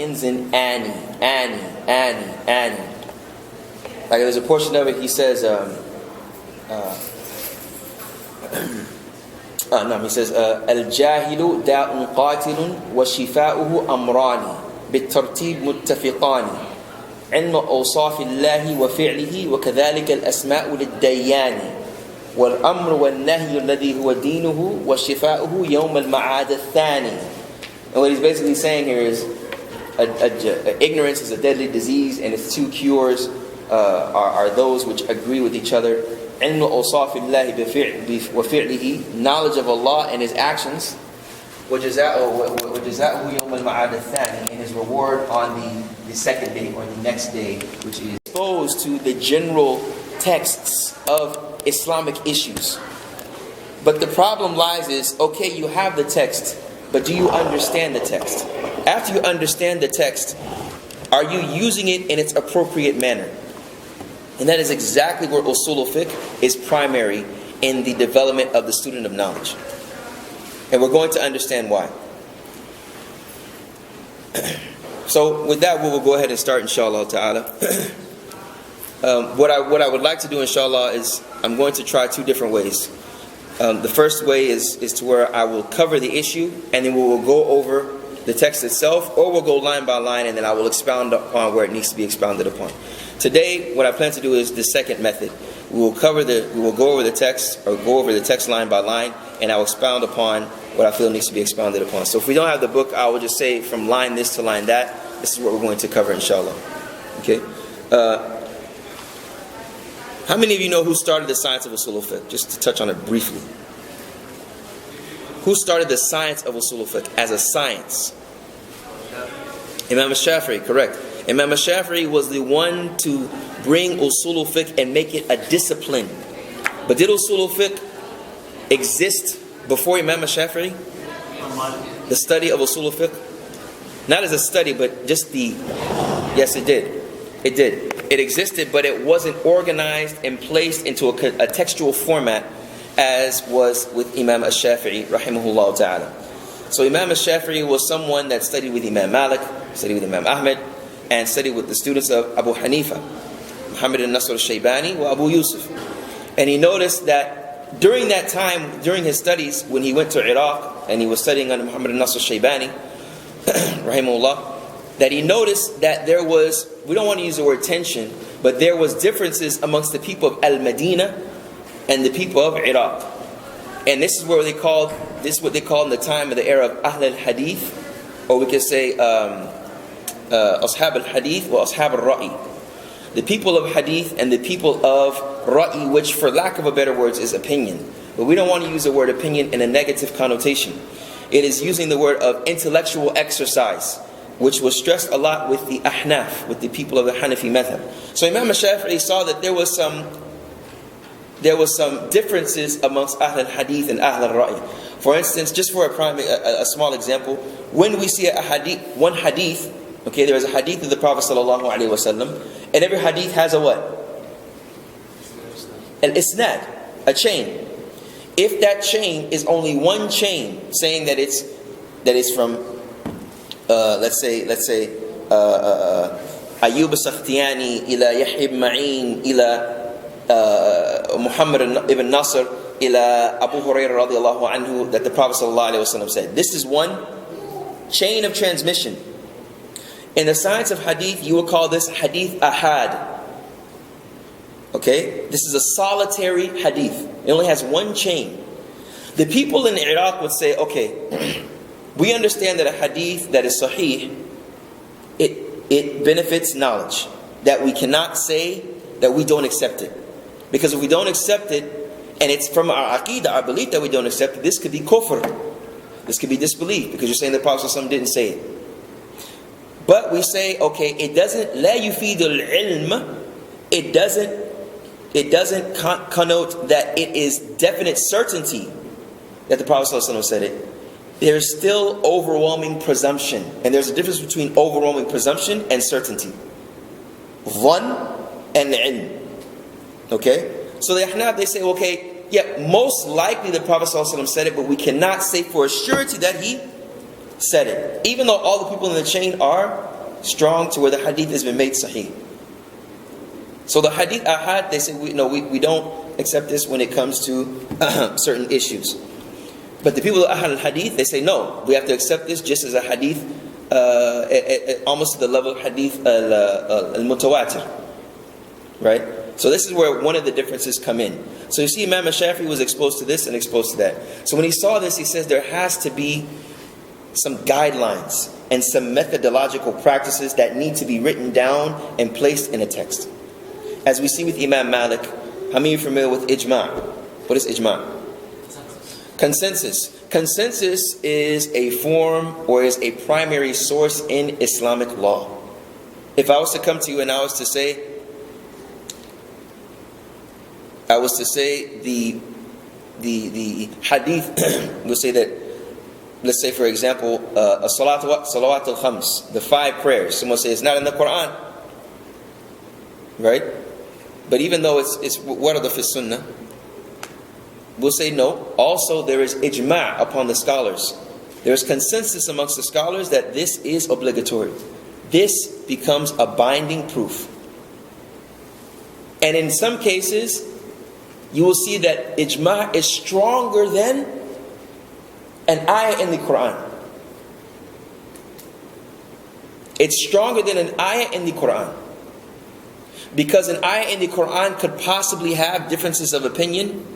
ends in Annie. Like there's a portion of it, he says, الجاهل داء قاتل وشفاؤه أمران بالترتيب متفقان علم أوصاف الله وفعله وكذلك الأسماء للديان والأمر والنهي الذي هو دينه وشفاؤه يوم المعاد الثاني. And what he's basically saying here is ignorance is a deadly disease, and its two cures are those which agree with each other. علم أوصاف الله وفعله, knowledge of Allah and His actions. وجزاؤه يوم المعاد الثاني, and His reward on the second day or the next day, which is exposed to the general texts of Islamic issues. But the problem lies is, okay, you have the text, but do you understand the text? After you understand the text, are you using it in its appropriate manner? And that is exactly where Usul al Fiqh is primary in the development of the student of knowledge. And we're going to understand why. So with that, we will go ahead and start, inshallah ta'ala. What I would like to do, inshallah, is I'm going to try two different ways. The first way is to where I will cover the issue, and then we will go over the text itself, or we'll go line by line, and then I will expound upon where it needs to be expounded upon. Today, what I plan to do is the second method. We will go over the text, or go over the text line by line, and I will expound upon what I feel needs to be expounded upon. So if we don't have the book, I will just say from line this to line that, this is what we're going to cover, inshallah. Okay? How many of you know who started the science of Usul al Fiqh? Just to touch on it briefly. Who started the science of Usul al Fiqh as a science? Imam al-Shafi'i, correct. Imam al-Shafi'i was the one to bring Usul al Fiqh and make it a discipline. But did Usul al Fiqh exist before Imam al-Shafi'i? The study of Usul al Fiqh? Not as a study, but just the... Yes, it did. It did. It existed, but it wasn't organized and placed into a textual format as was with Imam al-Shafi'i, rahimahullah ta'ala. So Imam al-Shafi'i was someone that studied with Imam Malik, studied with Imam Ahmed, and studied with the students of Abu Hanifa, Muhammad al-Nasr al-Shaybani, wa Abu Yusuf. And he noticed that during that time, during his studies, when he went to Iraq and he was studying under Muhammad al-Nasr al-Shaybani, rahimahullah, that he noticed that there was, we don't want to use the word tension, but there was differences amongst the people of Al-Madinah and the people of Iraq. And this is where they called, this is what they called in the time of the era of Ahl al-Hadith, or we could say Ashab al-Hadith or Ashab al-Ra'i. The people of Hadith and the people of Ra'i, which for lack of a better words is opinion. But we don't want to use the word opinion in a negative connotation. It is using the word of intellectual exercise, which was stressed a lot with the Ahnaf, with the people of the Hanafi method. So Imam al-Shafi'i saw that there was some differences amongst Ahl al-Hadith and Ahl al-Ra'i. For instance, just for a small example, when we see one hadith, okay, there is a hadith of the Prophet sallallahu alaihi wasallam, and every hadith has a what? An isnad, a chain. If that chain is only one chain, saying that it's from let's say Ayyub al-Sakhtiyani ila Yahya ibn Ma'in ila Muhammad ibn Nasr ila Abu Hurairah radiyallahu anhu, that the Prophet sallallahu alaihi wasallam said. This is one chain of transmission. In the science of hadith, you will call this hadith ahad. Okay? This is a solitary hadith. It only has one chain. The people in Iraq would say, okay, we understand that a hadith that is sahih, it benefits knowledge. That we cannot say that we don't accept it. Because if we don't accept it, and it's from our aqeedah, our belief that we don't accept it, this could be kufr. This could be disbelief, because you're saying the Prophet ﷺ didn't say it. But we say, okay, it doesn't, la yufidul ilm, it doesn't connote that it is definite certainty that the Prophet ﷺ said it. There's still overwhelming presumption. And there's a difference between overwhelming presumption and certainty. Dhann and ilm. Okay? So the Ahnaf, they say, okay, yeah, most likely the Prophet ﷺ said it, but we cannot say for a surety that he said it. Even though all the people in the chain are strong to where the hadith has been made sahih. So the hadith ahad, they say, we don't accept this when it comes to certain issues. But the people of ahad al-hadith, they say, no, we have to accept this just as a hadith, almost to the level of hadith al-mutawatir. Right? So this is where one of the differences come in. So you see, Imam al-Shafi'i was exposed to this and exposed to that. So when he saw this, he says there has to be some guidelines and some methodological practices that need to be written down and placed in a text. As we see with Imam Malik, how many of you are familiar with ijma'? What is ijma'? Consensus. Consensus is a form or is a primary source in Islamic law. If I was to come to you and I was to say the hadith will say that, let's say for example, salawat al-khams, the 5 prayers. Someone says it's not in the Quran, right? But even though it's warada fi sunnah, we'll say no. Also, there is ijma' upon the scholars. There is consensus amongst the scholars that this is obligatory. This becomes a binding proof. And in some cases, you will see that ijma' is stronger than an ayah in the Quran. It's stronger than an ayah in the Quran. Because an ayah in the Quran could possibly have differences of opinion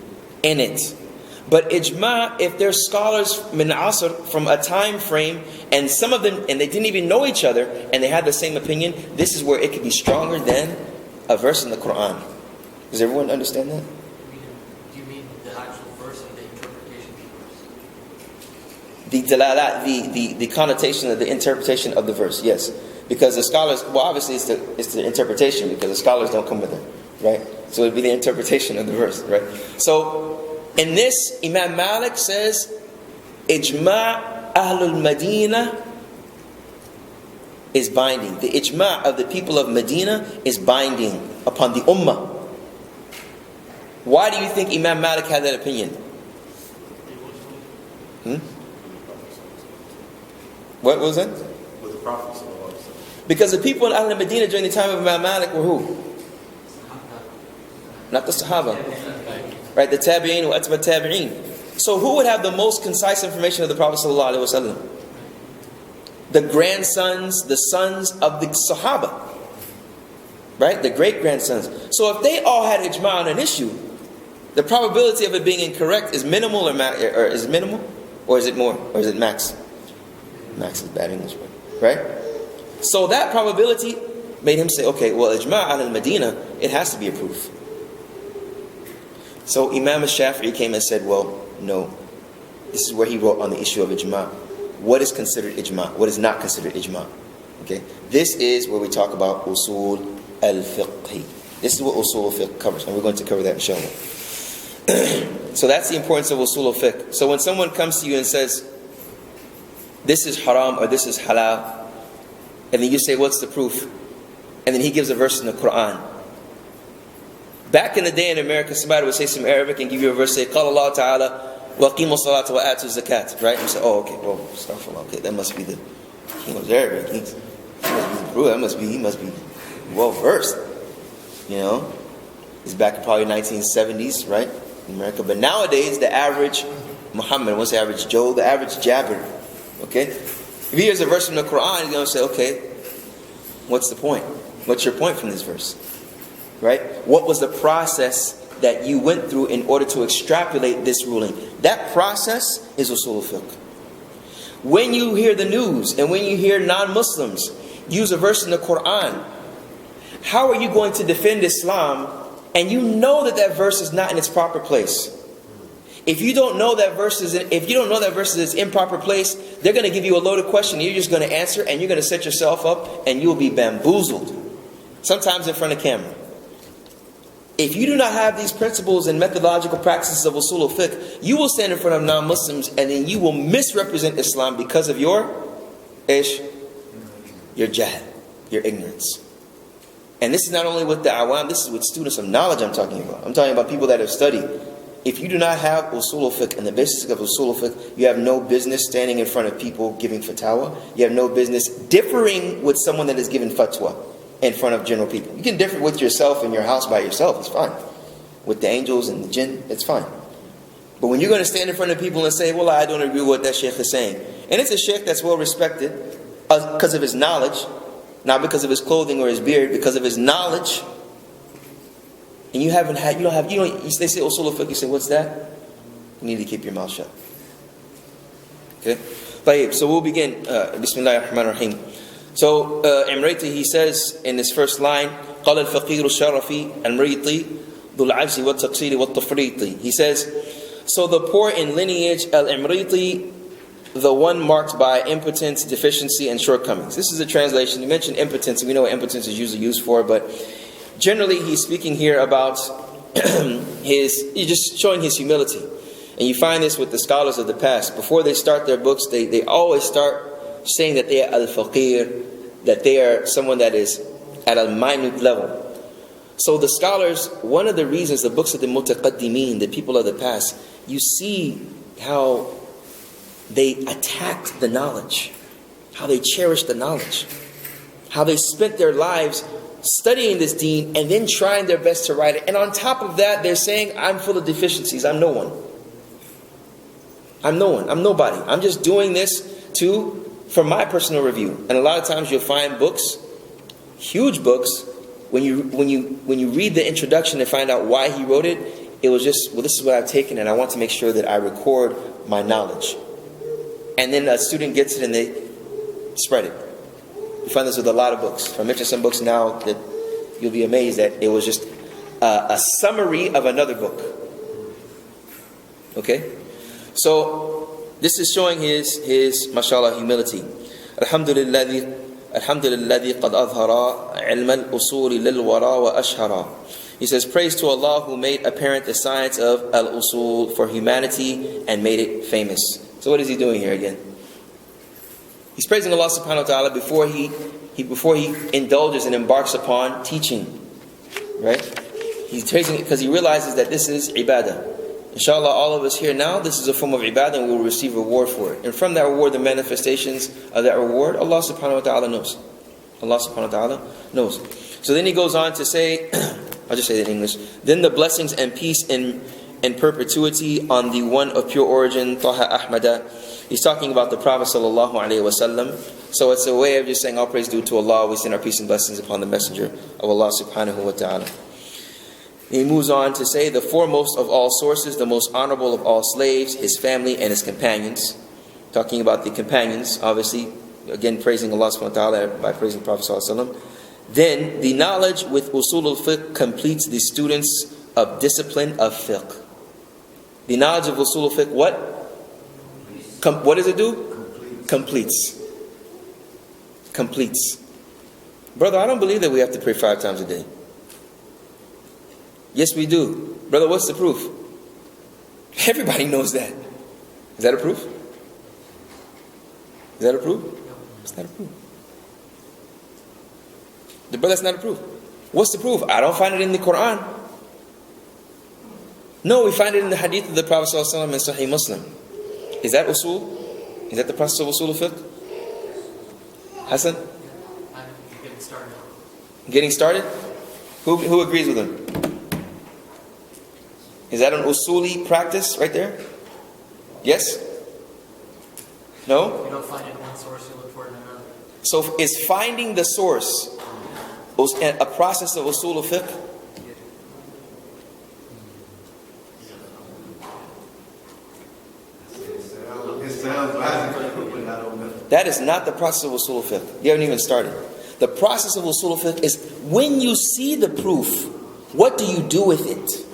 in it. But ijma', if there's scholars min asr from a time frame, and some of them, and they didn't even know each other, and they had the same opinion, this is where it could be stronger than a verse in the Quran. Does everyone understand that? Do you mean the actual verse and the interpretation of The dalalat, the connotation of the interpretation of the verse, yes. Because the scholars, well obviously it's the interpretation, because the scholars don't come with it, right? So it would be the interpretation of the verse, right? So in this, Imam Malik says, Ijma' Ahlul Medina is binding. The ijma' of the people of Medina is binding upon the ummah. Why do you think Imam Malik had that opinion? What was that? With the Prophet. Because the people in Ahl Medina during the time of Imam Malik were who? Not the Sahaba. Right? The Tabi'een wa atba Tabi'een. So who would have the most concise information of the Prophet ﷺ? The grandsons, the sons of the Sahaba. Right? The great-grandsons. So if they all had ijma' on an issue, the probability of it being incorrect is minimal or is it minimal? Or is it more? Or is it max? Max is bad English, right? So that probability made him say, okay, well, ijma' al-Medina, it has to be a proof. So Imam al-Shafi'i came and said, well, no. This is where he wrote on the issue of ijma'. What is considered ijma'? What is not considered ijma'? Okay? This is where we talk about Usul al Fiqh. This is what Usul al Fiqh covers, and we're going to cover that inshallah. So that's the importance of Usul al Fiqh. So when someone comes to you and says, this is haram or this is halal, and then you say, what's the proof? And then he gives a verse in the Quran. Back in the day in America, somebody would say some Arabic and give you a verse, say, قال الله تعالى وَقِيمُوا الصَّلَاةَ وَآتُوا الزَّكَاةَ. Right? And you say, oh, okay, well, astaghfirullah, okay, that must be the king of Arabic. He must be well versed. You know? It's back in probably 1970s, right? In America. But nowadays, the average Muhammad, what's the average Joe? The average Jabir. Okay? If he hears a verse from the Quran, he's going to say, okay, what's the point? What's your point from this verse? Right? What was the process that you went through in order to extrapolate this ruling? That process is Usul al Fiqh. When you hear the news and when you hear non-Muslims use a verse in the Quran, how are you going to defend Islam and you know that that verse is not in its proper place? If you don't know that verse is in its improper place, they're going to give you a loaded question. You're just going to answer, and you're going to set yourself up, and you'll be bamboozled. Sometimes in front of camera. If you do not have these principles and methodological practices of Usul al Fiqh, you will stand in front of non-Muslims, and then you will misrepresent Islam because of your jahl, your ignorance. And this is not only with the awam, this is with students of knowledge I'm talking about. I'm talking about people that have studied. if you do not have usul al fiqh and the basics of usul al fiqh, you have no business standing in front of people giving fatwa. You have no business differing with someone that is giving fatwa in front of general people. You can differ with yourself in your house by yourself, it's fine. With the angels and the jinn, it's fine. But when you're going to stand in front of people and say, well, I don't agree with what that sheikh is saying, and it's a sheikh that's well respected because of his knowledge, not because of his clothing or his beard, because of his knowledge, and they say usul al-fiqh, you say, what's that? You need to keep your mouth shut. Okay? So we'll begin. Bismillah ar-Rahman ar-Rahim. So Imriti, he says in this first line, قال الفقير الشرفي المريطي ذو العجز والتقصير والتفريط. He says, so the poor in lineage, al-Imriti, the one marked by impotence, deficiency, and shortcomings. This is a translation. You mentioned impotence, and we know what impotence is usually used for, but generally he's speaking here about he's just showing his humility. And you find this with the scholars of the past. Before they start their books, they always start saying that they are al-faqir, that they are someone that is at a minute level. So the scholars, one of the reasons, the books of the mutaqaddimin, the people of the past, you see how they attacked the knowledge, how they cherished the knowledge, how they spent their lives studying this deen and then trying their best to write it. And on top of that, they're saying, I'm full of deficiencies, I'm no one. I'm no one, I'm nobody. I'm just doing this for my personal review. And a lot of times you'll find books, huge books, when you read the introduction and find out why he wrote it, it was just, well, this is what I've taken and I want to make sure that I record my knowledge. And then a student gets it and they spread it. You find this with a lot of books. If I mention some books now, that you'll be amazed that it was just a summary of another book. Okay? So, this is showing his mashallah, humility. Alhamdulillah. الحمد لله قد أظهر علم الأصول للورى وأشهر. He says, praise to Allah who made apparent the science of al-usul for humanity and made it famous. So what is he doing here again? He's praising Allah subhanahu wa ta'ala before he indulges and embarks upon teaching. Right? He's praising it because he realizes that this is ibadah. Inshallah, all of us here now, this is a form of ibadah and we will receive reward for it. And from that reward, the manifestations of that reward, Allah subhanahu wa ta'ala knows. Allah subhanahu wa ta'ala knows. So then he goes on to say, I'll just say it in English. Then the blessings and peace and perpetuity on the one of pure origin, Taha Ahmada. He's talking about the Prophet sallallahu alaihi wasallam. So it's a way of just saying all praise due to Allah. We send our peace and blessings upon the messenger of Allah subhanahu wa ta'ala. He moves on to say, the foremost of all sources, the most honorable of all slaves, his family and his companions. Talking about the companions, obviously, again praising Allah subhanahu wa ta'ala by praising the Prophet sallallahu alaihi wasallam. Then the knowledge with usul al fiqh completes the students of discipline of fiqh. The knowledge of usul al fiqh, what? What does it do? Completes. Brother, I don't believe that we have to pray 5 times a day. Yes, we do. Brother, what's the proof? Everybody knows that. Is that a proof? Is that a proof? It's not a proof. The brother, that's not a proof. What's the proof? I don't find it in the Quran. No, we find it in the hadith of the Prophet ﷺ and Sahih Muslim. Is that usul? Is that the process of usul al fiqh? Hassan? I'm getting started. Getting started? Who agrees with him? Is that an usuli practice right there? Yes? No? If you don't find it in one source, you look for it in another. So is finding the source a process of usul al fiqh? That is not the process of usul al fiqh. You haven't even started. The process of usul al fiqh is when you see the proof, what do you do with it?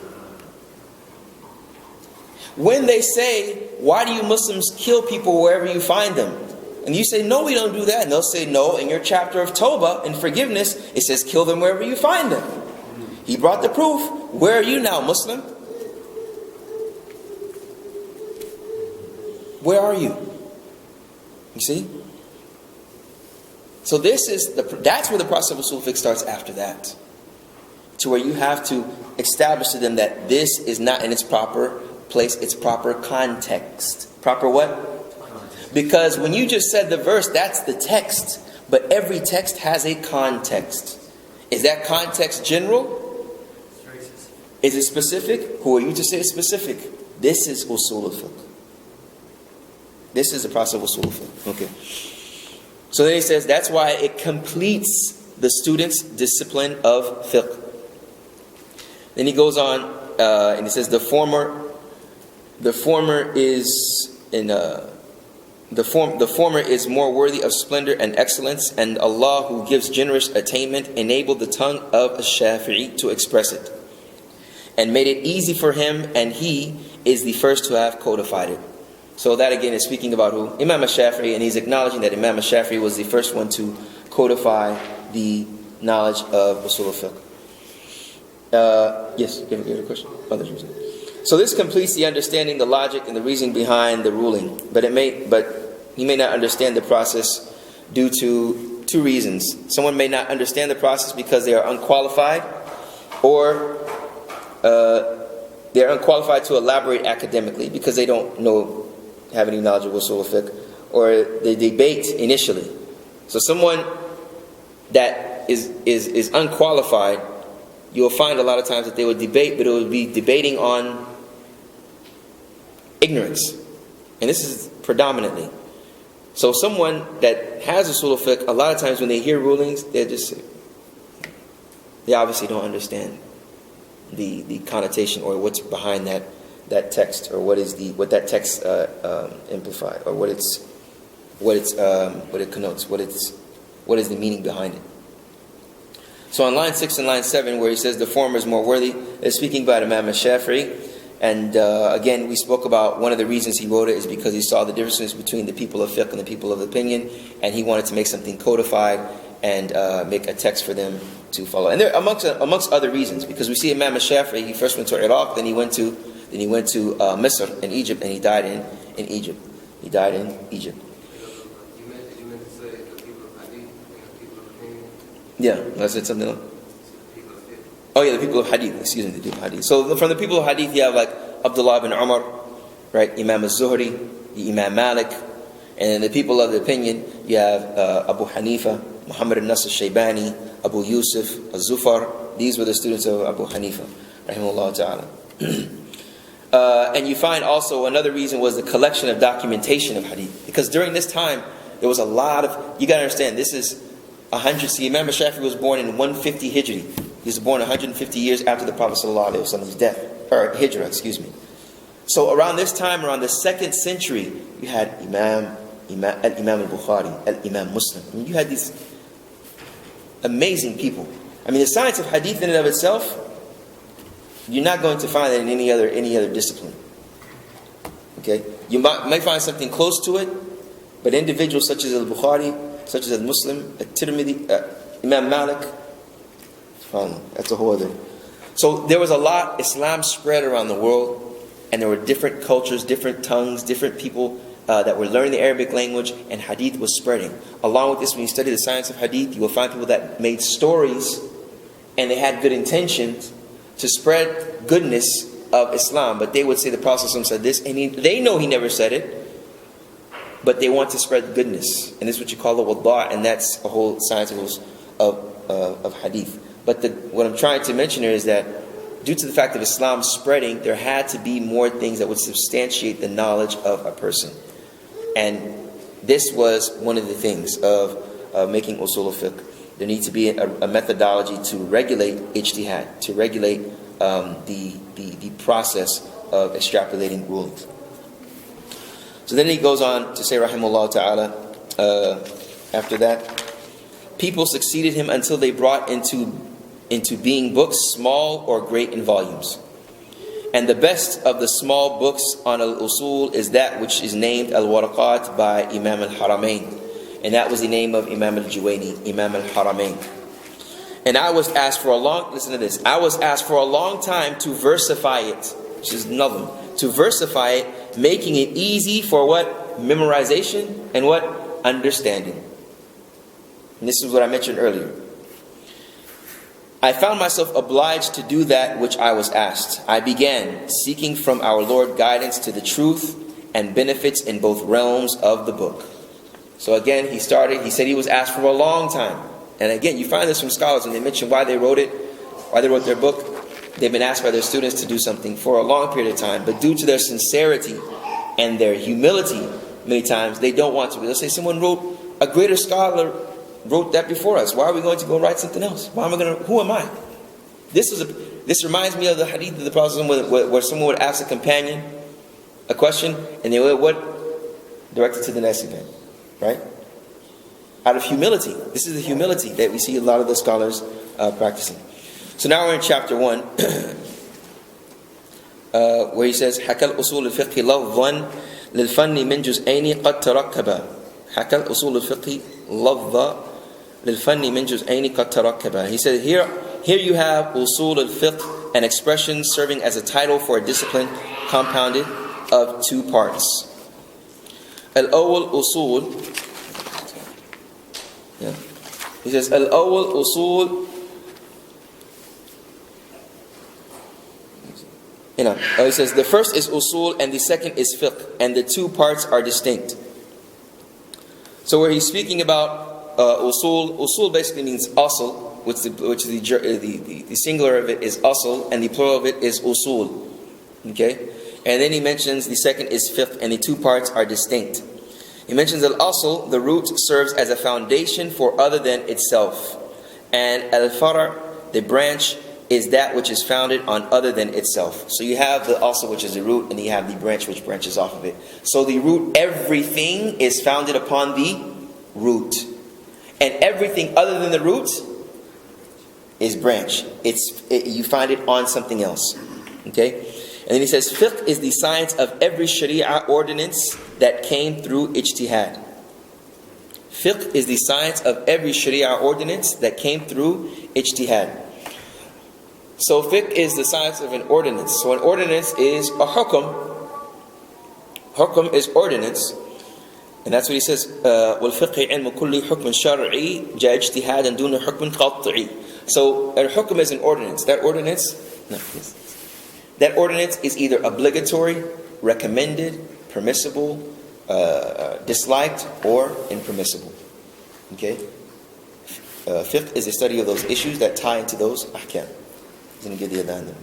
When they say, why do you Muslims kill people wherever you find them? And you say, no, we don't do that. And they'll say, no, in your chapter of Tawbah and forgiveness, it says, kill them wherever you find them. He brought the proof. Where are you now, Muslim? Where are you? You see? So that's where the process of usul fiqh starts after that. to where you have to establish to them that this is not in its proper place, its proper context. Proper what? Because when you just said the verse, that's the text. But every text has a context. Is that context general? Is it specific? Who are you to say it's specific? This is Usul al Fiqh. This is the process of Usul al Fiqh. Okay. So then he says that's why it completes the student's discipline of fiqh. Then he goes on and he says the former is more worthy of splendor and excellence, and Allah, who gives generous attainment, enabled the tongue of a Shafi'i to express it and made it easy for him, and he is the first to have codified it. So that again is speaking about who? Imam al-Shafi'i, and he's acknowledging that Imam al-Shafi'i was the first one to codify the knowledge of Usul al Fiqh. Yes, you have a question? So this completes the understanding, the logic, and the reasoning behind the ruling. But he may not understand the process due to two reasons. Someone may not understand the process because they are unqualified, or they are unqualified to elaborate academically because they don't have any knowledge of Usul al Fiqh, or they debate initially. So someone that is unqualified, you'll find a lot of times that they would debate, but it would be debating on ignorance. And this is predominantly. So someone that has Usul al Fiqh, a lot of times when they hear rulings, they obviously don't understand the connotation or what's behind that text, or what that text implies, or what it connotes, what is the meaning behind it. So on line 6 and line 7, where he says the former is more worthy, is speaking about Imam al-Shafi'i. And again, we spoke about one of the reasons he wrote it is because he saw the differences between the people of fiqh and the people of opinion, and he wanted to make something codified and make a text for them to follow. And there, amongst other reasons, because we see Imam al-Shafi'i, he first went to Iraq, then he went to Misr in Egypt, and he died in Egypt. He died in Egypt. You meant to say the people of Hadith and the people of opinion? Yeah, I said something else. People of fiqh. Oh yeah, the people of Hadith. Excuse me, the people of Hadith. So from the people of Hadith, you have like Abdullah ibn Umar, right? Imam al-Zuhri, Imam Malik, and then the people of the opinion, you have Abu Hanifa, Muhammad al-Nasr al-Shaybani, Abu Yusuf, al-Zufar. These were the students of Abu Hanifa, rahimahullah ta'ala. And you find also another reason was the collection of documentation of hadith. Because during this time, there was a lot of, you got to understand, this is 100, see, Imam al-Shafi'i was born in 150 Hijri. He was born 150 years after the Prophet ﷺ's death, or Hijrah, excuse me. So around this time, around the 2nd century, you had Imam al-Bukhari, Imam Muslim. I mean, you had these amazing people. I mean, the science of hadith in and of itself, you're not going to find that in any other discipline. Okay, you might find something close to it, but individuals such as al-Bukhari, such as al-Muslim, al-Tirmidhi, Imam Malik, that's a whole other. So there was a lot. Islam spread around the world, and there were different cultures, different tongues, different people that were learning the Arabic language, and hadith was spreading. Along with this, when you study the science of hadith, you will find people that made stories, and they had good intentions to spread goodness of Islam, but they would say the Prophet said this, and they know he never said it, but they want to spread goodness, and this is what you call the wada', and that's a whole science of hadith. But what I'm trying to mention here is that due to the fact of Islam spreading, there had to be more things that would substantiate the knowledge of a person, and this was one of the things of making Usul al Fiqh. There needs to be a methodology to regulate Ijtihad, to regulate the process of extrapolating rulings. So then he goes on to say, rahimahullah ta'ala, after that, people succeeded him until they brought into being books small or great in volumes. And the best of the small books on al-Usul is that which is named al-Waraqat by Imam al-Haramain. And that was the name of Imam al-Juwayni, Imam al-Haramain. And I was asked for a long time to versify it, which is nazm, to versify it, making it easy for what? Memorization and what? Understanding. And this is what I mentioned earlier. I found myself obliged to do that which I was asked. I began seeking from our Lord guidance to the truth and benefits in both realms of the book. So again, he said he was asked for a long time. And again, you find this from scholars when they mention why they wrote their book. They've been asked by their students to do something for a long period of time, but due to their sincerity and their humility, many times they don't want to. They'll say, someone a greater scholar wrote that before us. Why are we going to go write something else? Who am I? This reminds me of the hadith of the Prophet where someone would ask a companion a question and they would direct it to the next event, right? Out of humility. This is the humility that we see a lot of the scholars practicing. So now we're in chapter 1, where he says, حكى الأصول الفقه لفظا للفن من جزئين قد تركبا. حكى الأصول الفقه لفظا للفن من جزئين قد تركبا. He said, here you have usul al fiqh, an expression serving as a title for a discipline compounded of two parts. Al-awwal usul. Yeah. He says, Al-awwal usul. He says, the first is usul and the second is fiqh, and the two parts are distinct. So where he's speaking about usul basically means asl, which the singular of it is asl, and the plural of it is usul. Okay? And then he mentions the second is fiqh, and the two parts are distinct. He mentions al-asl, the root, serves as a foundation for other than itself. And al-far', the branch, is that which is founded on other than itself. So you have the asl, which is the root, and you have the branch, which branches off of it. So the root, everything is founded upon the root. And everything other than the root is branch. You find it on something else. Okay? And then he says, fiqh is the science of every Sharia ordinance that came through Ijtihad. Fiqh is the science of every Sharia ordinance that came through Ijtihad. So fiqh is the science of an ordinance. So an ordinance is a hukum. Hukum is ordinance. And that's what he says, وَالْفِقْهِ عِلْمُ كُلِّ حُكْمٍ شَرْعِي جَاءَ اجْتِهَادًا دُونَ حُكْمٍ قَطْعِي. So a hukum is an ordinance. That ordinance is either obligatory, recommended, permissible, disliked, or impermissible. Okay? Fiqh is the study of those issues that tie into those ahkam. He's going to give the adhan.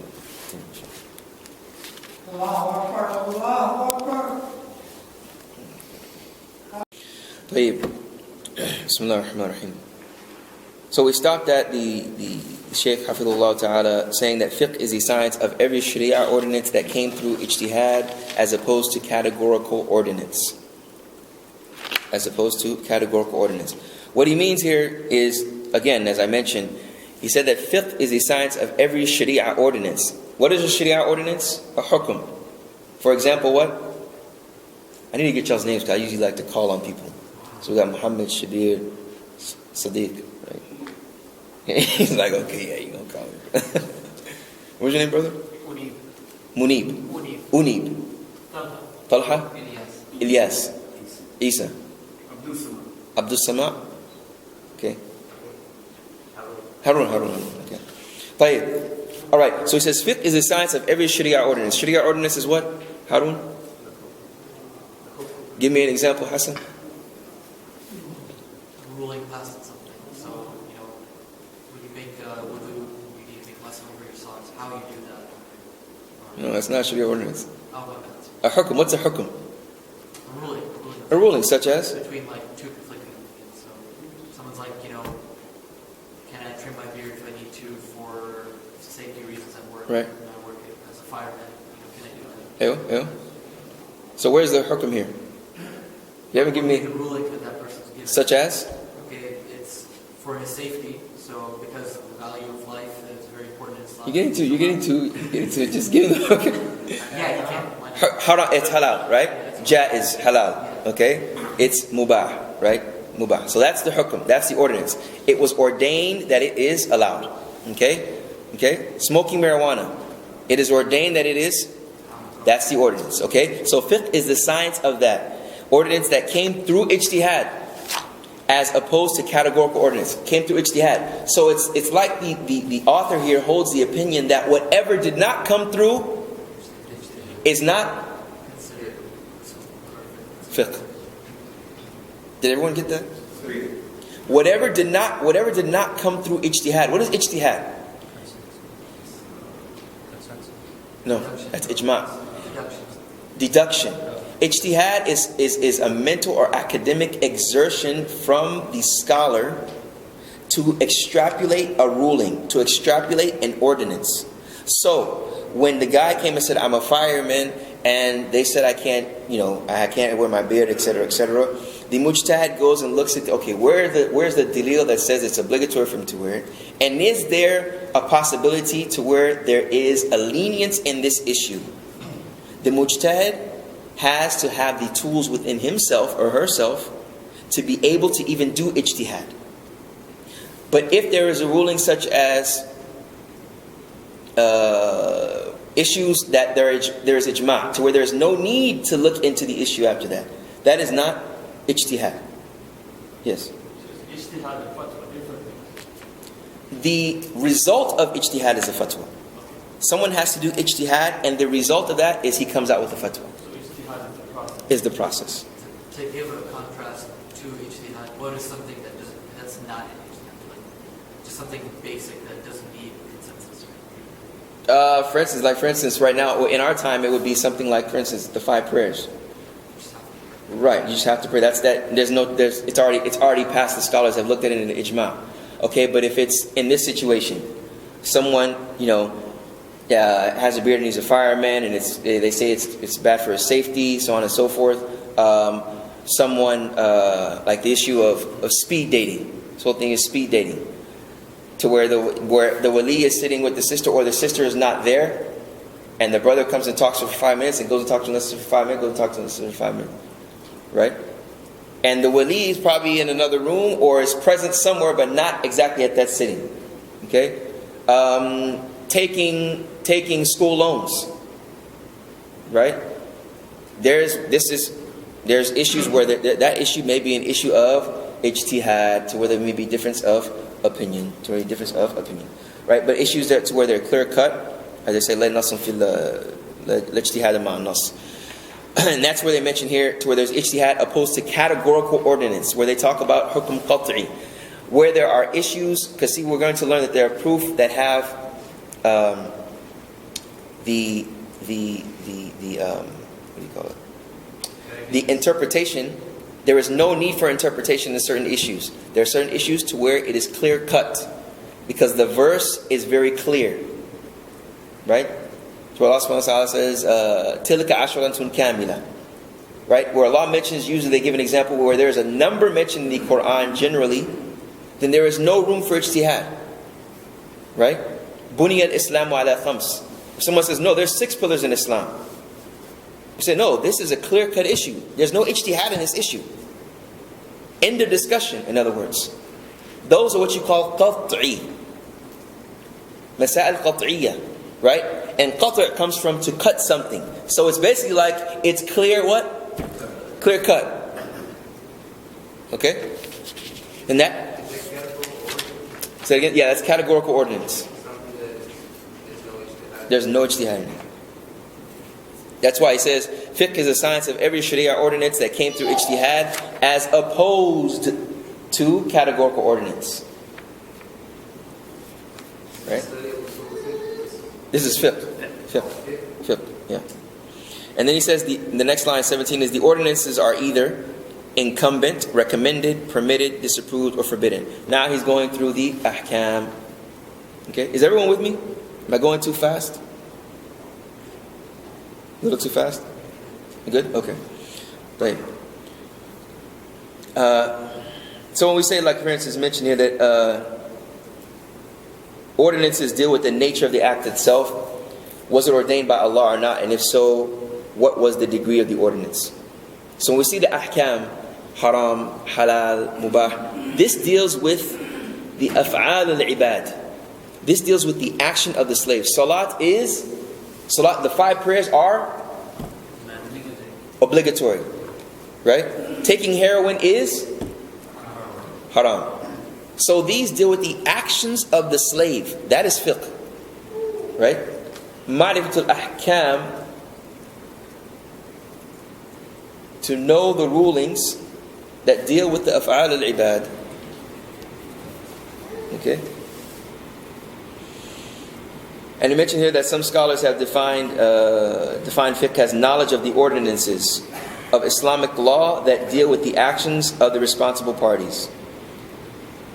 Allahu Akbar, Allahu Akbar. Bismillah ar-Rahman ar-Rahim. So we stopped at the Shaykh Hafidhullah Ta'ala saying that fiqh is the science of every Sharia ordinance that came through Ijtihad as opposed to categorical ordinance. What he means here is, again, as I mentioned, he said that fiqh is the science of every Sharia ordinance. What is a Sharia ordinance? A hukum. For example, what? I need to get y'all's names because I usually like to call on people. So we got Muhammad, Shadir, Sadiq, right? He's like, okay, yeah, you're going to call me. What's your name, brother? Unib. Talha? Ilyas. Isa. Abdul Sama. Okay. Harun. Okay. Tayyib. Alright, so he says fiqh is the science of every Sharia ordinance. Sharia ordinance is what? Harun? Give me an example, Hassan. Ruling past something. So, when you make wudu, you need to make lesson over your socks. How you do that? No, that's not Sharia ordinance. How about that? A hukum. What's a hukum? A ruling. A ruling, such as? Between two conflicting opinions. So, someone's like, can I trim my beard if I need to for safety reasons at work? Right. And I work as a fireman. Can I do that? Yeah. So where's the hukum here? You haven't given me. The ruling that that person's given. Such as? Okay, it's for his safety. So because the value of life is very important in Islam. You're getting to. Just give me the hukum. Yeah, you can. Haram, it's halal, right? Ja is halal. Okay? It's mubah, right? Mubah. So that's the hukum. That's the ordinance. It was ordained that it is allowed. Okay? Smoking marijuana. It is ordained that it is. That's the ordinance. Okay? So fiqh is the science of that. Ordinance that came through ijtihad. as opposed to categorical ordinance. Came through ijtihad. So it's like the author here holds the opinion that whatever did not come through is not fiqh. Did everyone get that? Whatever did not come through ijtihad. What is ijtihad? No, that's ijma. Deduction. Ijtihad is a mental or academic exertion from the scholar to extrapolate a ruling, to extrapolate an ordinance. So, when the guy came and said, I'm a fireman, and they said I can't wear my beard, etc., etc., the mujtahid goes and looks at, okay, where's the dalil that says it's obligatory for him to wear it? And is there a possibility to where there is a lenience in this issue? The mujtahid has to have the tools within himself or herself to be able to even do ijtihad. But if there is a ruling such as issues that there is ijma, to where there is no need to look into the issue after that, that is not ijtihad. Yes? Ijtihad and fatwa, different things. The result of ijtihad is a fatwa. Someone has to do ijtihad, and the result of that is he comes out with a fatwa. So ijtihad is the process. Is the process. To give a contrast to Ijtihad, what is something that's not in Ijtihad? Like, just something basic that doesn't need consensus. For instance, right now, in our time, it would be something like, for instance, the 5 prayers. Right, you just have to pray. It's already past. The scholars have looked at it in the ijma. Okay, but if it's in this situation, someone, has a beard and he's a fireman, and they say it's bad for his safety, so on and so forth. Someone like the issue of speed dating. This whole thing is speed dating, to where the wali is sitting with the sister, or the sister is not there, and the brother comes and talks to her for 5 minutes, and goes and talks to the sister for 5 minutes, goes and talks to the sister for 5 minutes, right? And the wali is probably in another room or is present somewhere, but not exactly at that sitting. Okay, taking school loans, right? There's issues where that issue may be an issue of ijtihad, to where there may be difference of opinion, right? But issues to where they're clear cut, as they say, la nasum fil ijtihad ma nas. And that's where they mention here, to where there's ijtihad opposed to categorical ordinance, where they talk about hukm qat'i, where there are issues, because see, we're going to learn that there are proof that have the interpretation. There is no need for interpretation in certain issues. There are certain issues to where it is clear cut, because the verse is very clear, right? So Allah subhanahu wa ta'ala says, Tilka ashrantun kamila. Right? Where Allah mentions, usually they give an example where there's a number mentioned in the Quran generally, then there is no room for ijtihad. Right? Buniya al-Islamu ala khams. If someone says, no, there's 6 pillars in Islam. You say, no, this is a clear-cut issue. There's no ijtihad in this issue. End of discussion, in other words. Those are what you call qat'i. Masail qat'iyya. Right? And qat' comes from to cut something. So it's basically like, it's clear what? Clear cut. Okay? And that? Say it again? Yeah, that's categorical ordinance. There's no ijtihad in it. That's why he says, fiqh is a science of every Sharia ordinance that came through ijtihad, as opposed to categorical ordinance. Right? This is fiqh. Fiqh. Yeah. And then he says, the next line, 17, is the ordinances are either incumbent, recommended, permitted, disapproved, or forbidden. Now he's going through the ahkam. Okay? Is everyone with me? Am I going too fast? A little too fast? You good? Okay. Right. So when we say, like for instance, mentioned here that ordinances deal with the nature of the act itself, was it ordained by Allah or not? And if so, what was the degree of the ordinance? So when we see the ahkam, haram, halal, mubah, this deals with the af'al al-ibad. This deals with the action of the slave. Salat, the 5 prayers are obligatory. Right? Taking heroin is haram. So these deal with the actions of the slave. That is fiqh. Right? Ma'rifatul ahkam, to know the rulings that deal with the af'al al-ibad. Okay? And he mentioned here that some scholars have defined fiqh as knowledge of the ordinances of Islamic law that deal with the actions of the responsible parties.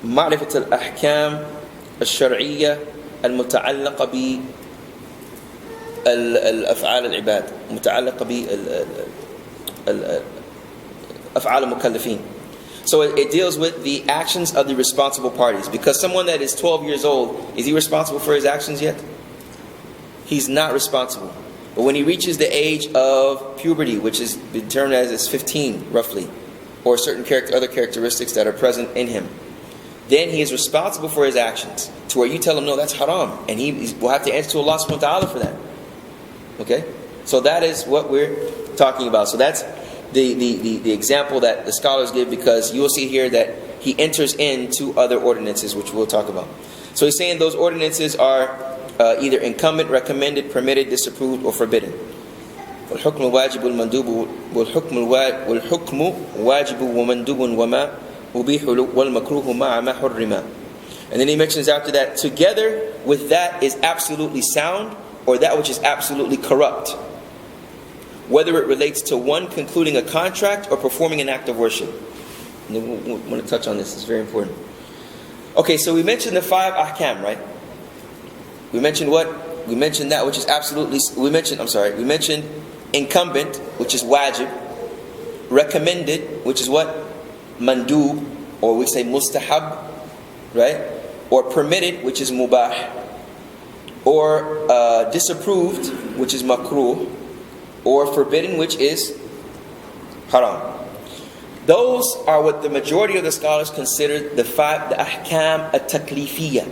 معرفة الأحكام الشرعية المتعلقة بالأفعال العباد متعلقة بالأفعال المكلفين. So it deals with the actions of the responsible parties. Because someone that is 12 years old, is he responsible for his actions yet? He's not responsible. But when he reaches the age of puberty, which is determined as 15 roughly, or certain other characteristics that are present in him, then he is responsible for his actions. To where you tell him, no, that's haram. And he will have to answer to Allah subhanahu wa ta'ala for that. Okay? So that is what we're talking about. So that's the example that the scholars give, because you will see here that he enters into other ordinances, which we'll talk about. So he's saying those ordinances are either incumbent, recommended, permitted, disapproved, or forbidden. والحكم واجب المندوب والحكم واجب ومندوب وما أبيح والمكروه مع ما حرم. And then he mentions after that, together with that is absolutely sound, or that which is absolutely corrupt, whether it relates to one concluding a contract or performing an act of worship. And then we'll want to touch on this. It's very important. Okay, so we mentioned the 5 ahkam, right? We mentioned what? We mentioned that which is absolutely... We mentioned incumbent, which is wajib. Recommended, which is what? Mandub, or we say mustahab, right? Or permitted, which is mubah. Or disapproved, which is makruh. Or forbidden, which is haram. Those are what the majority of the scholars consider the ahkam at-taklifiyah,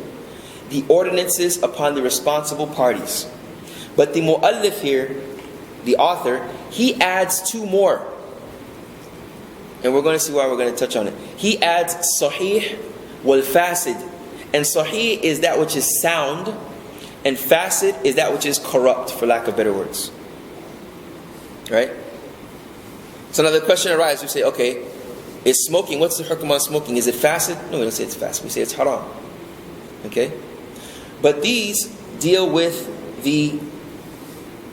the ordinances upon the responsible parties. But the mu'allif here, the author, he adds 2 more. And we're going to see why we're going to touch on it. He adds sahih wal fasid. And sahih is that which is sound, and fasid is that which is corrupt, for lack of better words. Right? So now the question arises, we say, okay, is smoking, what's the hukm on smoking? Is it fasid? No, we don't say it's fasid, we say it's haram. Okay? But these deal with the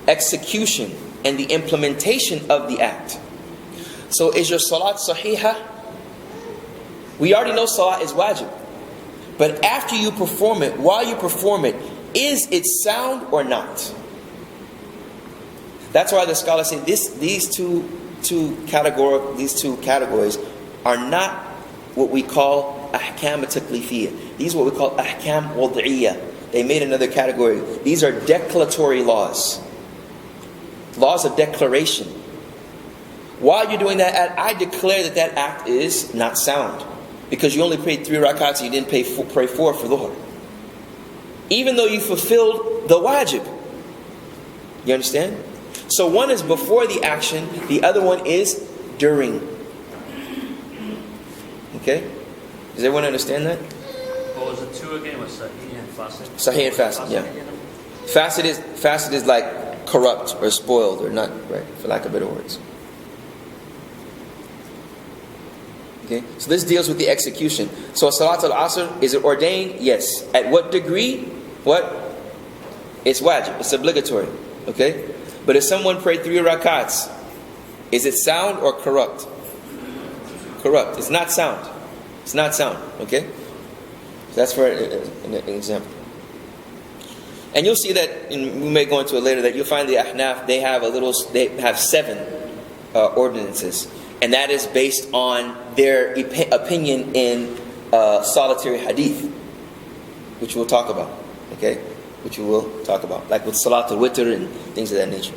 execution and the implementation of the act. So is your salat sahiha? We already know salat is wajib. But after you perform it, while you perform it, is it sound or not? That's why the scholars say these two categories are not what we call ahkam taklifiyah. These are what we call ahkam wad'iyah. They made another category. These are declaratory laws. Laws of declaration. While you're doing that act, I declare that act is not sound. Because you only prayed 3 rakats, you didn't pray 4 for dhuhr. Even though you fulfilled the wajib. You understand? So one is before the action, the other one is during. Okay? Does everyone understand that? What was the 2 again? Was Sahih and Fasid? Sahih and Fasid, yeah. Fasid is like corrupt or spoiled or not, right? For lack of better words. Okay? So this deals with the execution. So Salat al-Asr, is it ordained? Yes. At what degree? What? It's wajib. It's obligatory. Okay? But if someone prayed 3 rakats, is it sound or corrupt? Corrupt. It's not sound. It's not sound. Okay? So that's for an example. And you'll see that, and we may go into it later, that you'll find the Ahnaf, they have 7 ordinances. And that is based on their opinion in solitary hadith, which we'll talk about. Okay? Which we will talk about. Like with Salat al-Witr and things of that nature.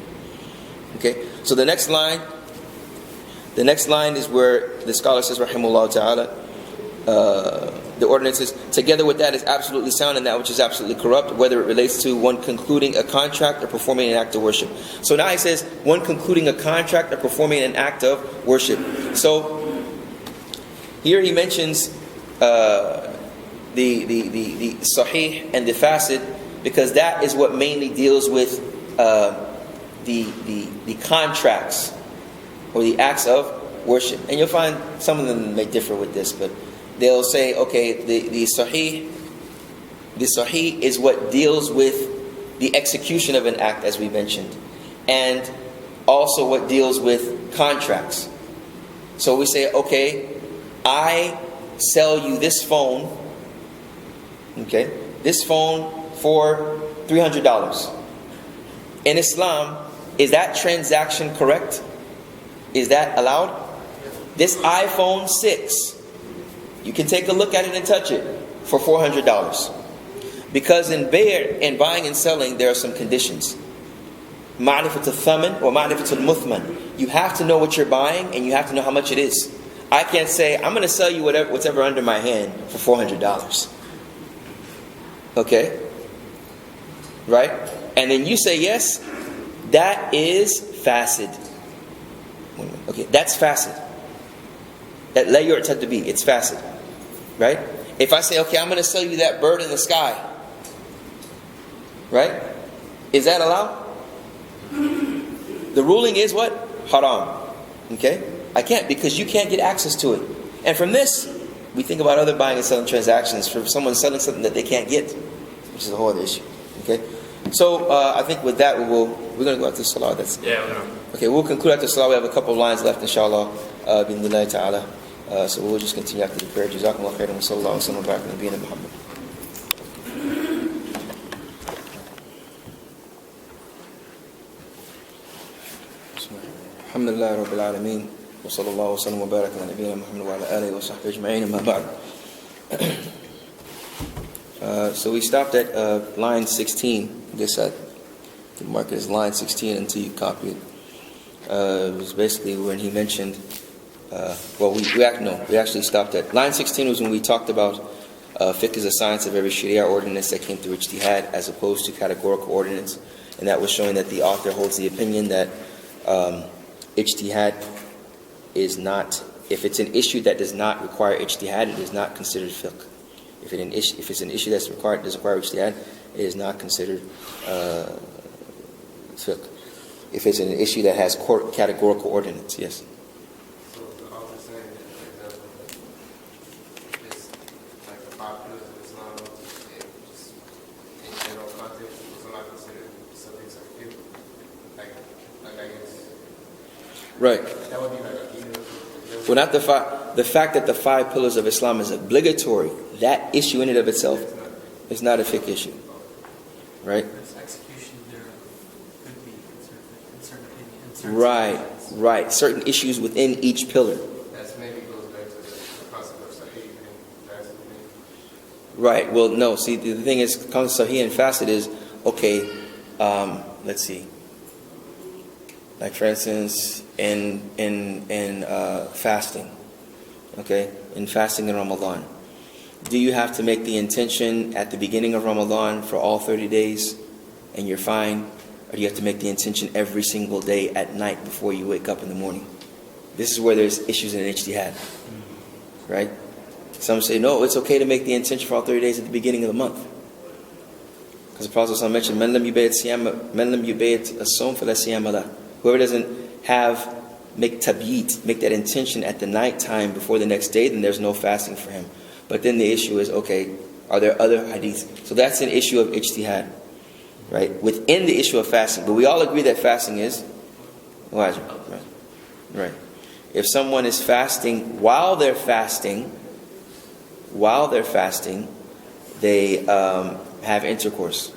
Okay? So the next line is where the scholar says, rahimahullah ta'ala, the ordinances, together with that is absolutely sound, and that which is absolutely corrupt, whether it relates to one concluding a contract or performing an act of worship. So now he says, one concluding a contract or performing an act of worship. So here he mentions the sahih and the fasid, because that is what mainly deals with the contracts or the acts of worship. And you'll find some of them may differ with this, but they'll say, okay, the sahih is what deals with the execution of an act, as we mentioned, and also what deals with contracts. So we say, okay, I sell you this phone, okay, this phone for $300. In Islam, is that transaction correct? Is that allowed? This iPhone 6, you can take a look at it and touch it for $400. Because in buying and selling, there are some conditions. Ma'rifat al-thaman or ma'rifat al-muthman. You have to know what you're buying and you have to know how much it is. I can't say, I'm going to sell you whatever under my hand for $400. Okay? Right? And then you say yes, that is fasid. Okay, that's fasid. That la yu'tad to be, it's fasid. Right? If I say, okay, I'm going to sell you that bird in the sky. Right? Is that allowed? The ruling is what? Haram. Okay? I can't, because you can't get access to it. And from this, we think about other buying and selling transactions. For someone selling something that they can't get, which is a whole other issue. Okay? So, I think with that, we're going to go out to Salah. Okay, we'll conclude after Salah. We have a couple of lines left, inshallah. Bi-idhnillahi ta'ala. So we'll just continue after the prayer. Jazakumullah khairan wa sallallahu wa sallam wa baraka ala nabiyyina Muhammad. Alhamdulillah Rabbil Alameen. Wa sallallahu wa sallam wa baraka ala nabiyyina Muhammad wa ala alihi wa sahbihi ajma'in, amma ba'd. So we stopped at line 16. I guess I can mark it as line 16 until you copy it. It was basically when he mentioned, we actually stopped at line 16 was when we talked about fiqh is a science of every Sharia ordinance that came through Ijtihad as opposed to categorical ordinance. And that was showing that the author holds the opinion that Ijtihad is not, if it's an issue that does not require Ijtihad, it is not considered fiqh. If it's an issue that's required, does require Ijtihad, it is not considered fiqh. If it's an issue that has categorical ordinance, yes. So the author saying that, for example, it's like the 5 pillars of Islam, and just in general context, it's not considered subjects of fiqh. Like I guess. Right. That would be like a Well, not the fact that the 5 pillars of Islam is obligatory, that issue in and of itself is not a fiqh issue. Right? This execution there could be in certain opinions. Right. Certain issues within each pillar. That maybe goes back to the concept of sahih and fasid. Right. Well, no. See, the thing is, concept of sahih and fasid is, okay, let's see. Like, for instance, in fasting, okay, in fasting in Ramadan, do you have to make the intention at the beginning of Ramadan for all 30 days and you're fine? Or do you have to make the intention every single day at night before you wake up in the morning? This is where there's issues in Ijtihad, right? Some say, no, it's okay to make the intention for all 30 days at the beginning of the month. Because the Prophet ﷺ mentioned, "Man lam yubayit as-sawm fala siyama lah." Whoever doesn't make tabyit, make that intention at the night time before the next day, then there's no fasting for him. But then the issue is, okay, are there other hadiths? So that's an issue of ijtihad, right? Within the issue of fasting. But we all agree that fasting is wajib, right? If someone is fasting, while they're fasting, they have intercourse.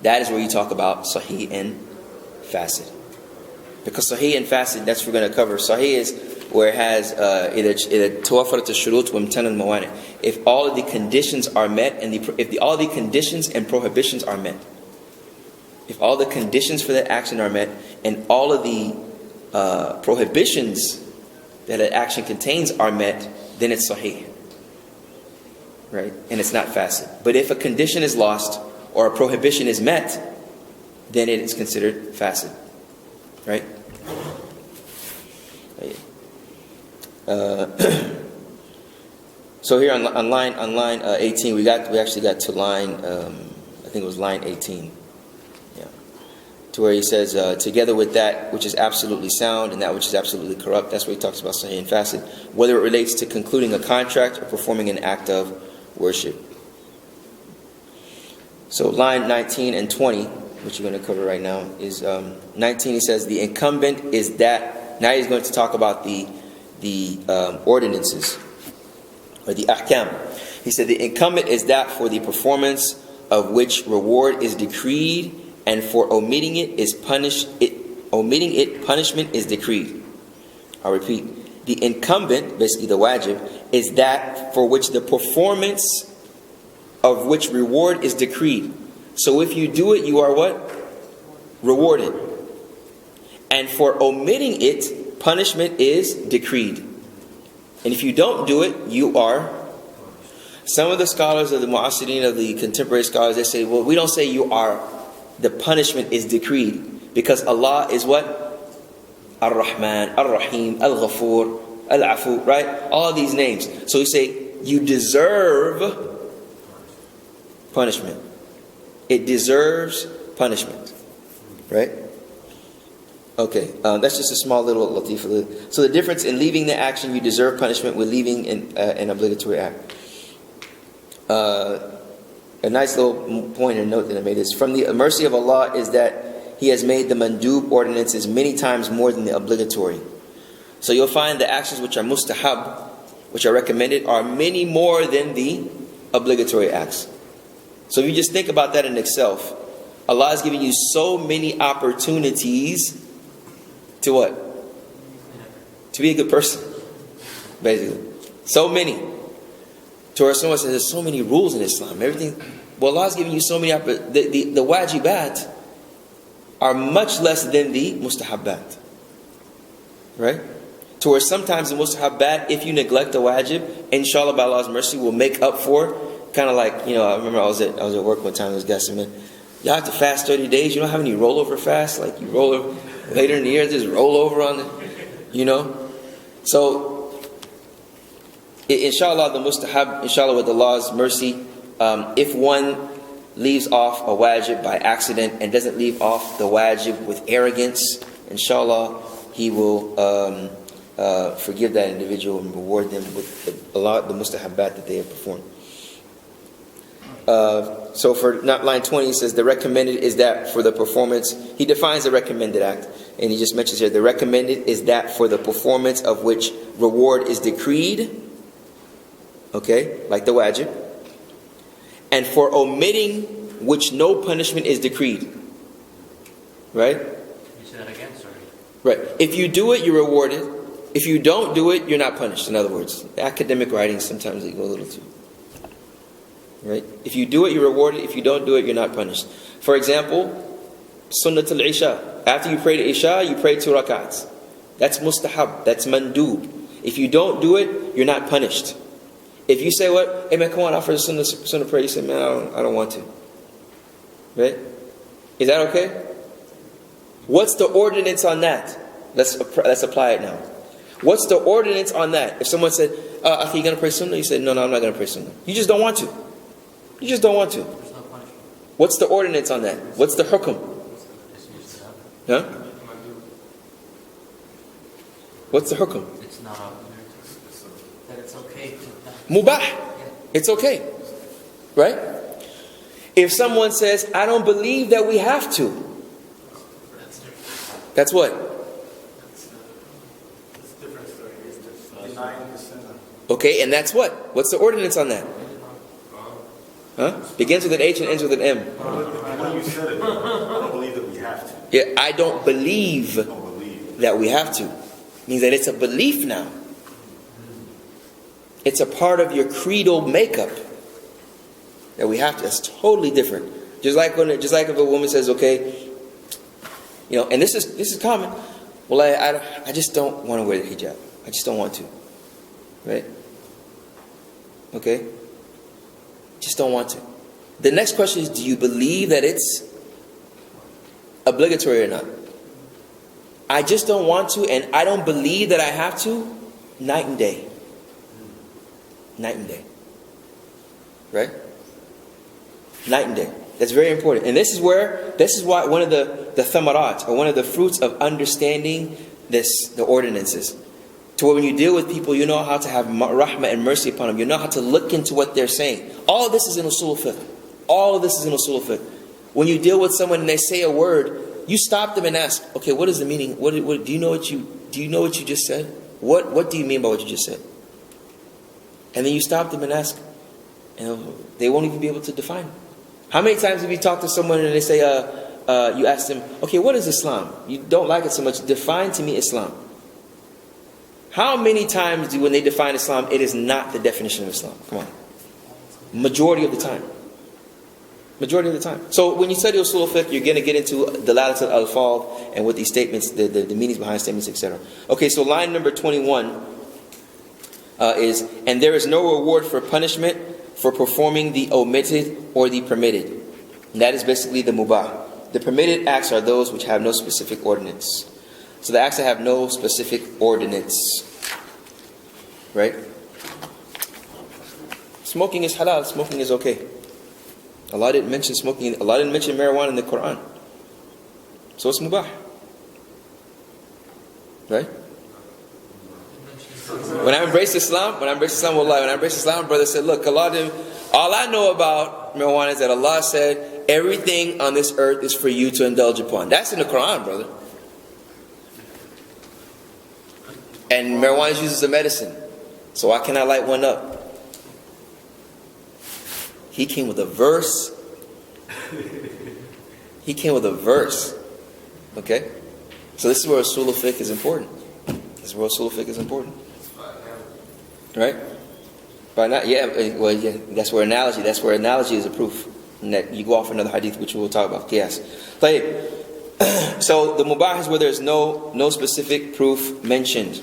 That is where you talk about sahih and fasid. Because sahih and fasid, that's what we're going to cover. Sahih is where it has if all of the conditions are met, and all the conditions and prohibitions are met. If all the conditions for that action are met, and all of the prohibitions that an action contains are met, then it's sahih. Right? And it's not fasid. But if a condition is lost, or a prohibition is met, then it is considered fasid. Right? So here on line 18, we actually got to line, I think it was line 18. Yeah. To where he says, together with that which is absolutely sound and that which is absolutely corrupt. That's where he talks about Sahih and Fasid. Whether it relates to concluding a contract or performing an act of worship. So line 19 and 20, which we're going to cover right now, is 19. He says the incumbent is that. Now he's going to talk about the ordinances or the ahkam. He said the incumbent is that for the performance of which reward is decreed, and for omitting it punishment is decreed. I'll repeat. The incumbent, basically the wajib, is that for which the performance of which reward is decreed. So if you do it, you are what? Rewarded. And for omitting it, punishment is decreed. And if you don't do it, you are. Some of the scholars of the mu'asirin, of the contemporary scholars, they say, well, we don't say you are. The punishment is decreed. Because Allah is what? Ar-Rahman, Ar-Rahim, Al-Ghafur, Al-Afu, right? All these names. So we say, you deserve punishment. It deserves punishment. Right? Okay, that's just a small little latifa. So the difference in leaving the action you deserve punishment with leaving an obligatory act. A nice little point and note that I made is, from the mercy of Allah is that He has made the mandub ordinances many times more than the obligatory. So you'll find the actions which are mustahab, which are recommended, are many more than the obligatory acts. So if you just think about that in itself, Allah is giving you so many opportunities to what? To be a good person, basically. So many. To where someone says, there's so many rules in Islam. Everything. Well, Allah is giving you so many opportunities. The wajibat are much less than the mustahabbat. Right? To where sometimes the mustahabbat, if you neglect the wajib, inshallah by Allah's mercy, will make up for. Kind of like, I remember I was at work one time. This guy said, man, y'all have to fast 30 days. You don't have any rollover fast? Like you roll over later in the year, just roll over on it, So, inshallah, the mustahab, inshallah, with Allah's mercy, if one leaves off a wajib by accident and doesn't leave off the wajib with arrogance, inshallah, He will forgive that individual and reward them with a lot of the mustahabbat that they have performed. So for line 20, he says the recommended is that for the performance. He defines the recommended act, and he just mentions here the recommended is that for the performance of which reward is decreed. Okay, like the wajib, and for omitting which no punishment is decreed. Right? You say that again, sorry. Right. If you do it, you're rewarded. If you don't do it, you're not punished. In other words, academic writings sometimes they go a little too. Right? If you do it, you're rewarded. If you don't do it, you're not punished. For example, Sunnat al-Isha. After you pray the Isha, you pray 2 rakats. That's mustahab. That's mandub. If you don't do it, you're not punished. If you say what? Hey man, come on, offer the sunnah prayer. You say, man, I don't want to. Right? Is that okay? What's the ordinance on that? Let's apply it now. What's the ordinance on that? If someone said, Akhi, you going to pray sunnah? You said, no, I'm not going to pray sunnah. You just don't want to. You just don't want to. There's no punishment. What's the ordinance on that? What's the hukum? Huh? What's the hukum? It's not a... That it's okay to... Mubah. It's okay. Right? If someone says, I don't believe that we have to. That's what? That's a different story. It's just denying the sunnah. Okay, and that's what? What's the ordinance on that? Huh? Begins with an H and ends with an M. When you said it, I don't believe that we have to. Yeah, I don't believe that we have to. Means that it's a belief now. It's a part of your creedal makeup that we have to. That's totally different. Just like if a woman says, okay, and this is common. Well, I just don't want to wear the hijab. I just don't want to. Right? Okay? Just don't want to. The next question is, do you believe that it's obligatory or not? I just don't want to, and I don't believe that I have to. Night and day. Night and day. Right? Night and day. That's very important. And this is why one of the thamarat, or one of the fruits of understanding the ordinances. To where when you deal with people, you know how to have rahmah and mercy upon them. You know how to look into what they're saying. All of this is in Usul al Fiqh. All of this is in Usul al Fiqh. When you deal with someone and they say a word, you stop them and ask, okay, what is the meaning? What do you know what you just said? What do you mean by what you just said? And then you stop them and ask, they won't even be able to define it. How many times have you talked to someone and they say, you ask them, okay, what is Islam? You don't like it so much. Define to me Islam. How many times when they define Islam, it is not the definition of Islam? Come on. Majority of the time. Majority of the time. So when you study Usul al Fiqh, you're going to get into the Dalalat al-Alfaz and what these statements, the meanings behind statements, etc. Okay, so line number 21 is, and there is no reward for punishment for performing the omitted or the permitted. And that is basically the mubah. The permitted acts are those which have no specific ordinance. So the acts that have no specific ordinance. Right? Smoking is halal. Smoking is okay. Allah didn't mention smoking. Allah didn't mention marijuana in the Quran. So it's mubah. Right? When I embraced Islam, brother said, look, all I know about marijuana is that Allah said, everything on this earth is for you to indulge upon. That's in the Quran, brother. And marijuana is used as a medicine. So why can't I light one up? He came with a verse. Okay? So this is where Usul al Fiqh is important. Right? But not, that's where analogy is a proof. And that you go off another hadith, which we will talk about. Yes. So the mubah is where there's no specific proof mentioned.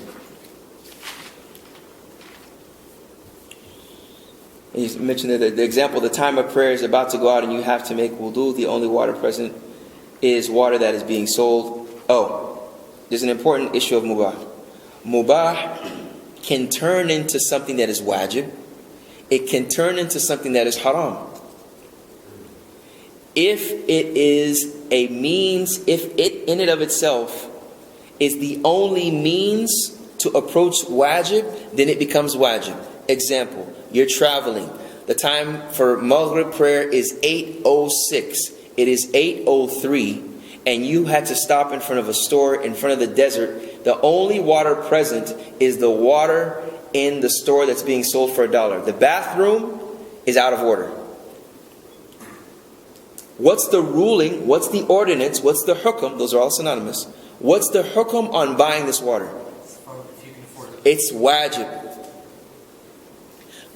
He mentioned that the example, the time of prayer is about to go out and you have to make wudu. The only water present is water that is being sold. Oh, there's an important issue of mubah. Mubah can turn into something that is wajib. It can turn into something that is haram. If it is a means, if it in and of itself is the only means to approach wajib, then it becomes wajib. Example, you're traveling. The time for Maghrib prayer is 8:06. It is 8:03, and you had to stop in front of a store in front of the desert. The only water present is the water in the store that's being sold for $1. The bathroom is out of order. What's the ruling? What's the ordinance? What's the hukm? Those are all synonymous. What's the hukm on buying this water? It's wajib.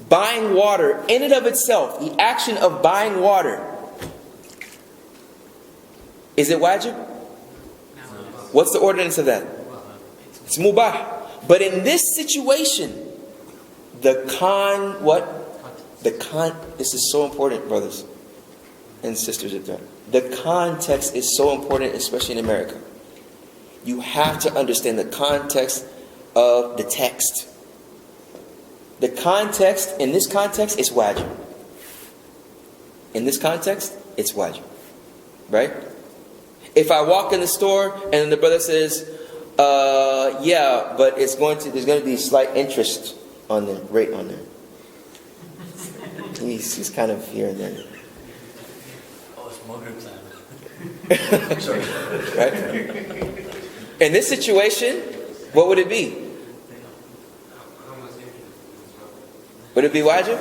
Buying water in and of itself, the action of buying water, is it wajib? What's the ordinance of that? It's mubah. But in this situation, this is so important, brothers and sisters. The context is so important, especially in America. You have to understand the context of the text. The context, in this context, it's wajib. In this context, it's wajib. Right? If I walk in the store and the brother says, yeah, but there's going to be slight interest on the rate on there. He's kind of here and there. Oh, it's Maghrib time. Right? In this situation, what would it be? Would it be wajib?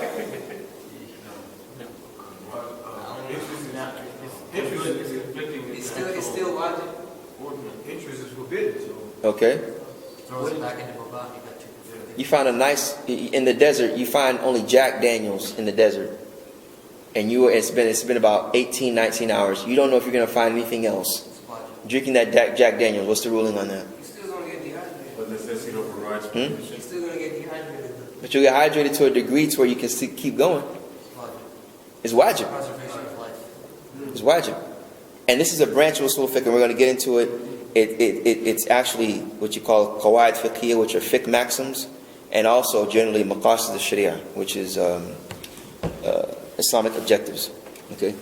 It's still wajib. Interest is forbidden. Okay. Throws it back into mubah. You find in the desert, you find only Jack Daniels in the desert. And it's been about 18, 19 hours. You don't know if you're going to find anything else. Drinking that Jack Daniels, what's the ruling on that? You're still going to get dehydrated. But necessity overrides You're still going to get dehydrated. But you get hydrated to a degree to where you can keep going. It's wajib. Preservation of life. It's wajib. And this is a branch of Usul al Fiqh, and we're going to get into it. It's actually what you call qawaid fiqhiyya, which are fiqh maxims. and also generally maqasid al-Sharia, which is Islamic objectives. Okay?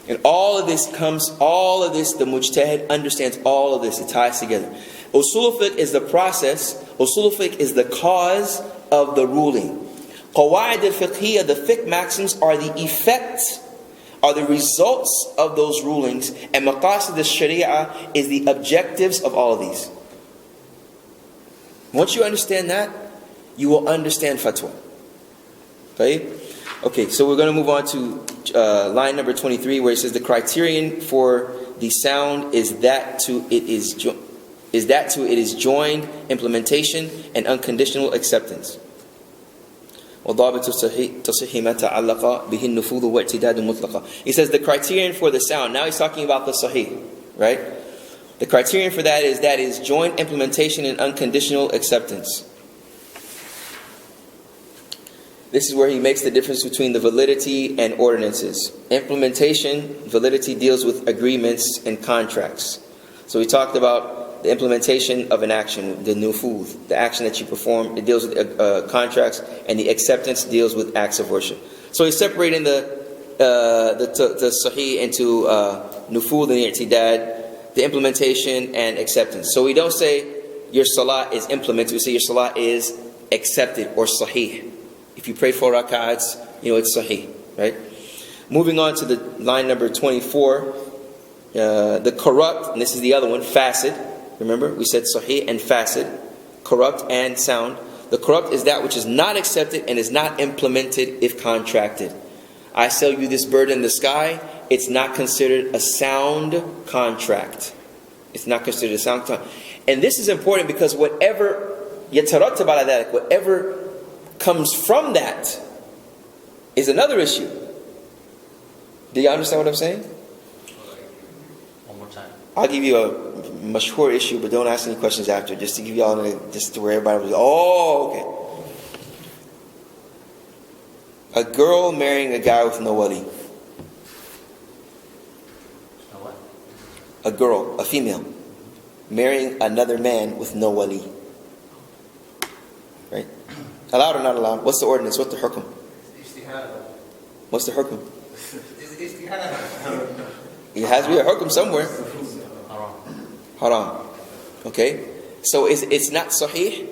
And all of this, the mujtahid understands all of this. It ties together. Usul al Fiqh is the process. Usul al Fiqh is the cause of the ruling. Qawaid al-Fiqhiyya, the fiqh maxims, are the effects, are the results of those rulings. And maqasid al-Sharia is the objectives of all of these. Once you understand that, you will understand fatwa. Okay, so we're going to move on to line number 23, where it says the criterion for the sound is that to it is joined implementation and unconditional acceptance. He says the criterion for the sound. Now he's talking about the sahih, right? The criterion for that is joint implementation and unconditional acceptance. This is where he makes the difference between the validity and ordinances. Implementation, validity, deals with agreements and contracts. So we talked about the implementation of an action, the nufudh, the action that you perform. It deals with contracts, and the acceptance deals with acts of worship. So he's separating the sahih into nufudh and i'tidad, the implementation and acceptance. So we don't say your salah is implemented. We say your salah is accepted or sahih. If you pray 4 rak'ats, it's sahih, right? Moving on to the line number 24, the corrupt, and this is the other one, fasid. Remember, we said sahih and fasid, corrupt and sound. The corrupt is that which is not accepted and is not implemented if contracted. I sell you this bird in the sky. It's not considered a sound contract. It's not considered a sound contract. And this is important because whatever yatarattab ala dhalik, whatever comes from that is another issue. Do you understand what I'm saying? One more time. I'll give you a mashhur issue, but don't ask any questions after, just to give you all, just to where everybody was, okay. A girl marrying a guy with no wali. What? A girl, a female, marrying another man with no wali. Right? Allowed or not allowed? What's the ordinance? What's the hukm? Ijtihad. What's the hukm? It's ijtihad. It has to be a hukm somewhere. Haram. Okay? So it's not sahih?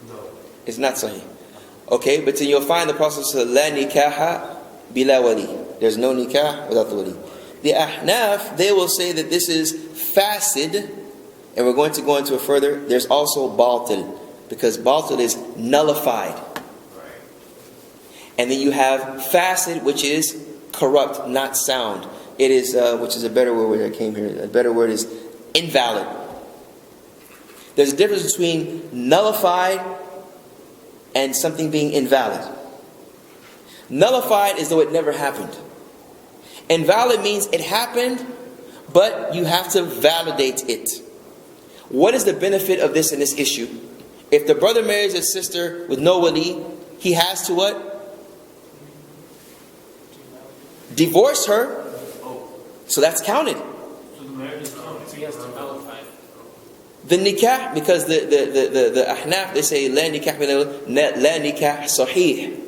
No. It's not sahih. Okay, but then you'll find the process of la nikaha bila wali. There's no nikah without the wali. The ahnaf, they will say that this is fasid, and we're going to go into it further. There's also batil, because batil is nullified. And then you have fasid, which is corrupt, not sound. It is, which is a better word that came here. A better word is invalid. There's a difference between nullified and something being invalid. Nullified is though it never happened. Invalid means it happened, but you have to validate it. What is the benefit of this in this issue? If the brother marries his sister with no wali, he has to what? Divorce her. So that's counted. So the marriage is counted. So he has to nullify it. The nikah, because the ahnaf, they say la nikah sahih,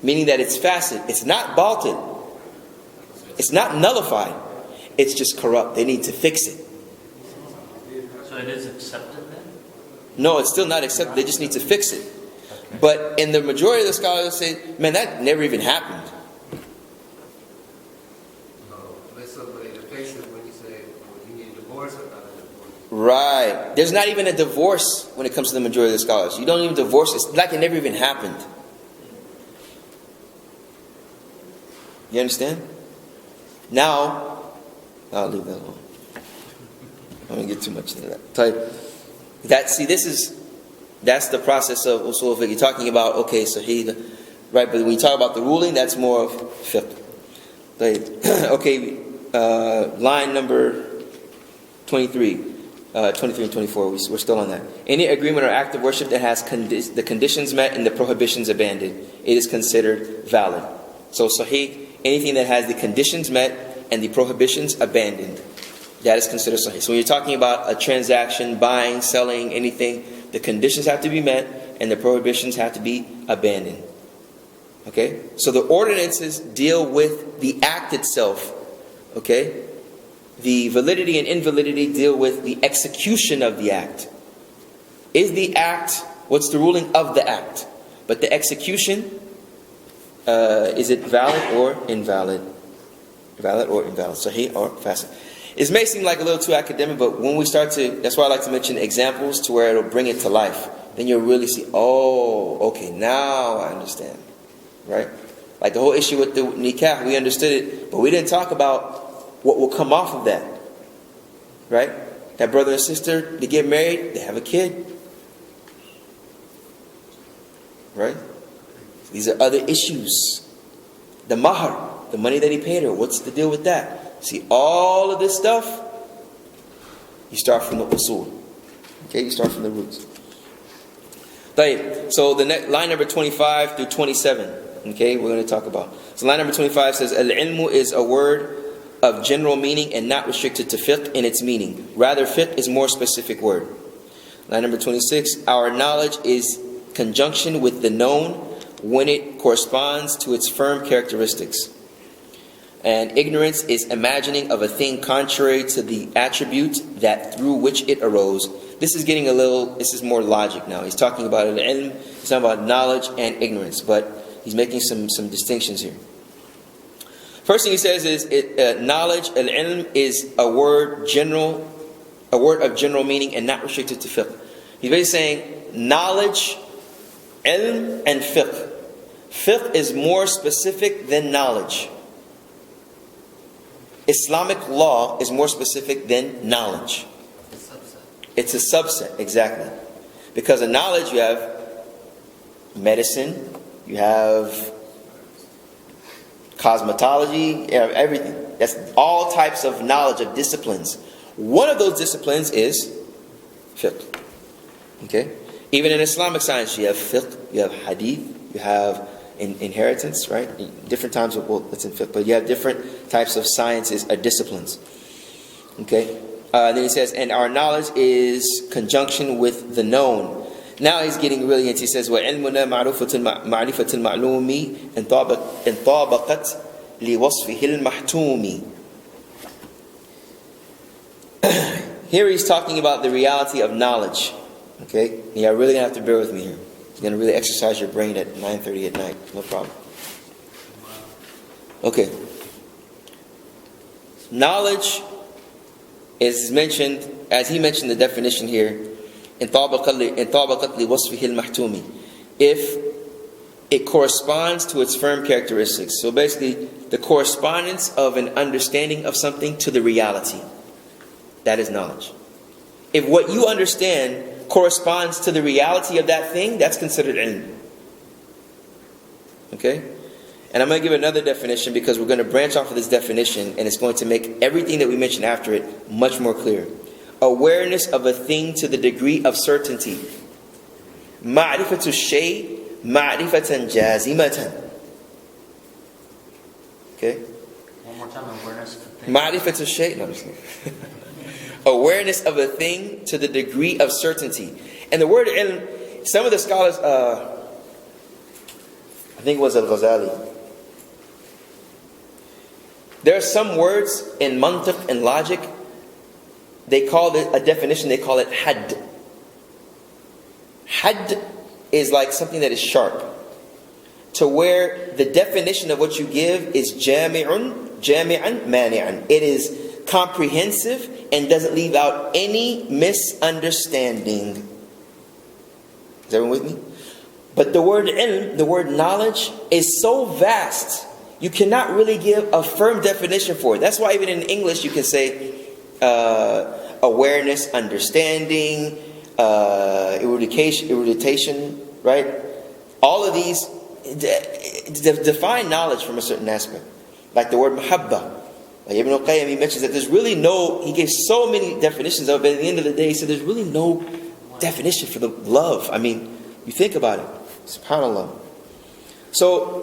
meaning that it's fasid. It's not batil. It's not nullified. It's just corrupt. They need to fix it. So it is accepted then? No, it's still not accepted. They just need to fix it. But in the majority of the scholars say, man, that never even happened. But it depends when you say, you need a divorce or not a divorce. Right. There's not even a divorce when it comes to the majority of the scholars. You don't even divorce. It's like it never even happened. You understand? Now, I'll leave that alone. I don't get too much into that. That's the process of usul al-fiqh. You're talking about, okay, sahih, right? But when you talk about the ruling, that's more of fiqh. Okay, line number 23 and 24. We're still on that. Any agreement or act of worship that has the conditions met and the prohibitions abandoned, it is considered valid. So sahih, anything that has the conditions met and the prohibitions abandoned. That is considered sahih. So when you're talking about a transaction, buying, selling, anything, the conditions have to be met and the prohibitions have to be abandoned. Okay? So the ordinances deal with the act itself. Okay? The validity and invalidity deal with the execution of the act. Is the act, what's the ruling of the act? But the execution, is it valid or invalid? Valid or invalid? Sahih or fasid? It may seem like a little too academic, but when we start to, that's why I like to mention examples to where it'll bring it to life. Then you'll really see, oh, okay, now I understand. Right? Like the whole issue with the nikah, we understood it, but we didn't talk about what will come off of that. Right? That brother and sister, they get married, they have a kid. Right? These are other issues. The mahar, the money that he paid her, what's the deal with that? See, all of this stuff, you start from the usul. Okay, you start from the roots. So the next, line number 25 through 27. Okay, we're going to talk about. So line number 25 says, Al-ilmu is a word of general meaning and not restricted to fiqh in its meaning. Rather, fiqh is more specific word. Line number 26, our knowledge is conjunction with the known when it corresponds to its firm characteristics. And ignorance is imagining of a thing contrary to the attribute that through which it arose. This is getting this is more logic now. He's talking about al-ilm, he's talking about knowledge and ignorance, but he's making some distinctions here. First thing he says is knowledge, al-ilm, is a word of general meaning and not restricted to fiqh. He's basically saying knowledge, ilm, and fiqh. Fiqh is more specific than knowledge. Islamic law is more specific than knowledge. It's a subset, exactly. Because in knowledge you have medicine, you have cosmetology, you have everything. That's all types of knowledge of disciplines. One of those disciplines is fiqh. Okay? Even in Islamic science you have fiqh, you have hadith, you have inheritance, right? Different times of, well, it's in fiqh, but you have different types of sciences or disciplines. Okay? Then he says, and our knowledge is conjunction with the known. Now he's getting really into, he says, وَعِلْمُنَا مَعْرِفَةُ الْمَعْلُومِ انطَابَقَتْ لِوَصْفِهِ الْمَحْتُومِ. Here he's talking about the reality of knowledge. Okay? You're really going to have to bear with me here. You're going to really exercise your brain at 9:30 at night. No problem. Okay. Knowledge is mentioned, as he mentioned the definition here, انطابقت لوصفه المحتوم, if it corresponds to its firm characteristics. So basically, the correspondence of an understanding of something to the reality. That is knowledge. If what you understand corresponds to the reality of that thing, that's considered ilm. Okay? And I'm going to give another definition because we're going to branch off of this definition and it's going to make everything that we mentioned after it much more clear. Awareness of a thing to the degree of certainty. Ma'rifatu shay ma'rifatan jazimatan. Okay? One more time, awareness of the thing. Ma'rifatu shay. No, I'm just kidding. Awareness of a thing to the degree of certainty. And the word ilm, some of the scholars, I think it was al-Ghazali. There are some words in mantiq and logic, they call it a definition, they call it had. Had is like something that is sharp. To where the definition of what you give is jami'an mani'an. It is comprehensive and doesn't leave out any misunderstanding. Is everyone with me? But the word ilm, the word knowledge, is so vast, you cannot really give a firm definition for it. That's why even in English you can say awareness, understanding, eruditation, right? All of these define knowledge from a certain aspect. Like the word mahabba. Like Ibn al-Qayyim, he mentions that there's really no, he gave so many definitions of it, but at the end of the day he said there's really no definition for the love. I mean, you think about it. SubhanAllah. So,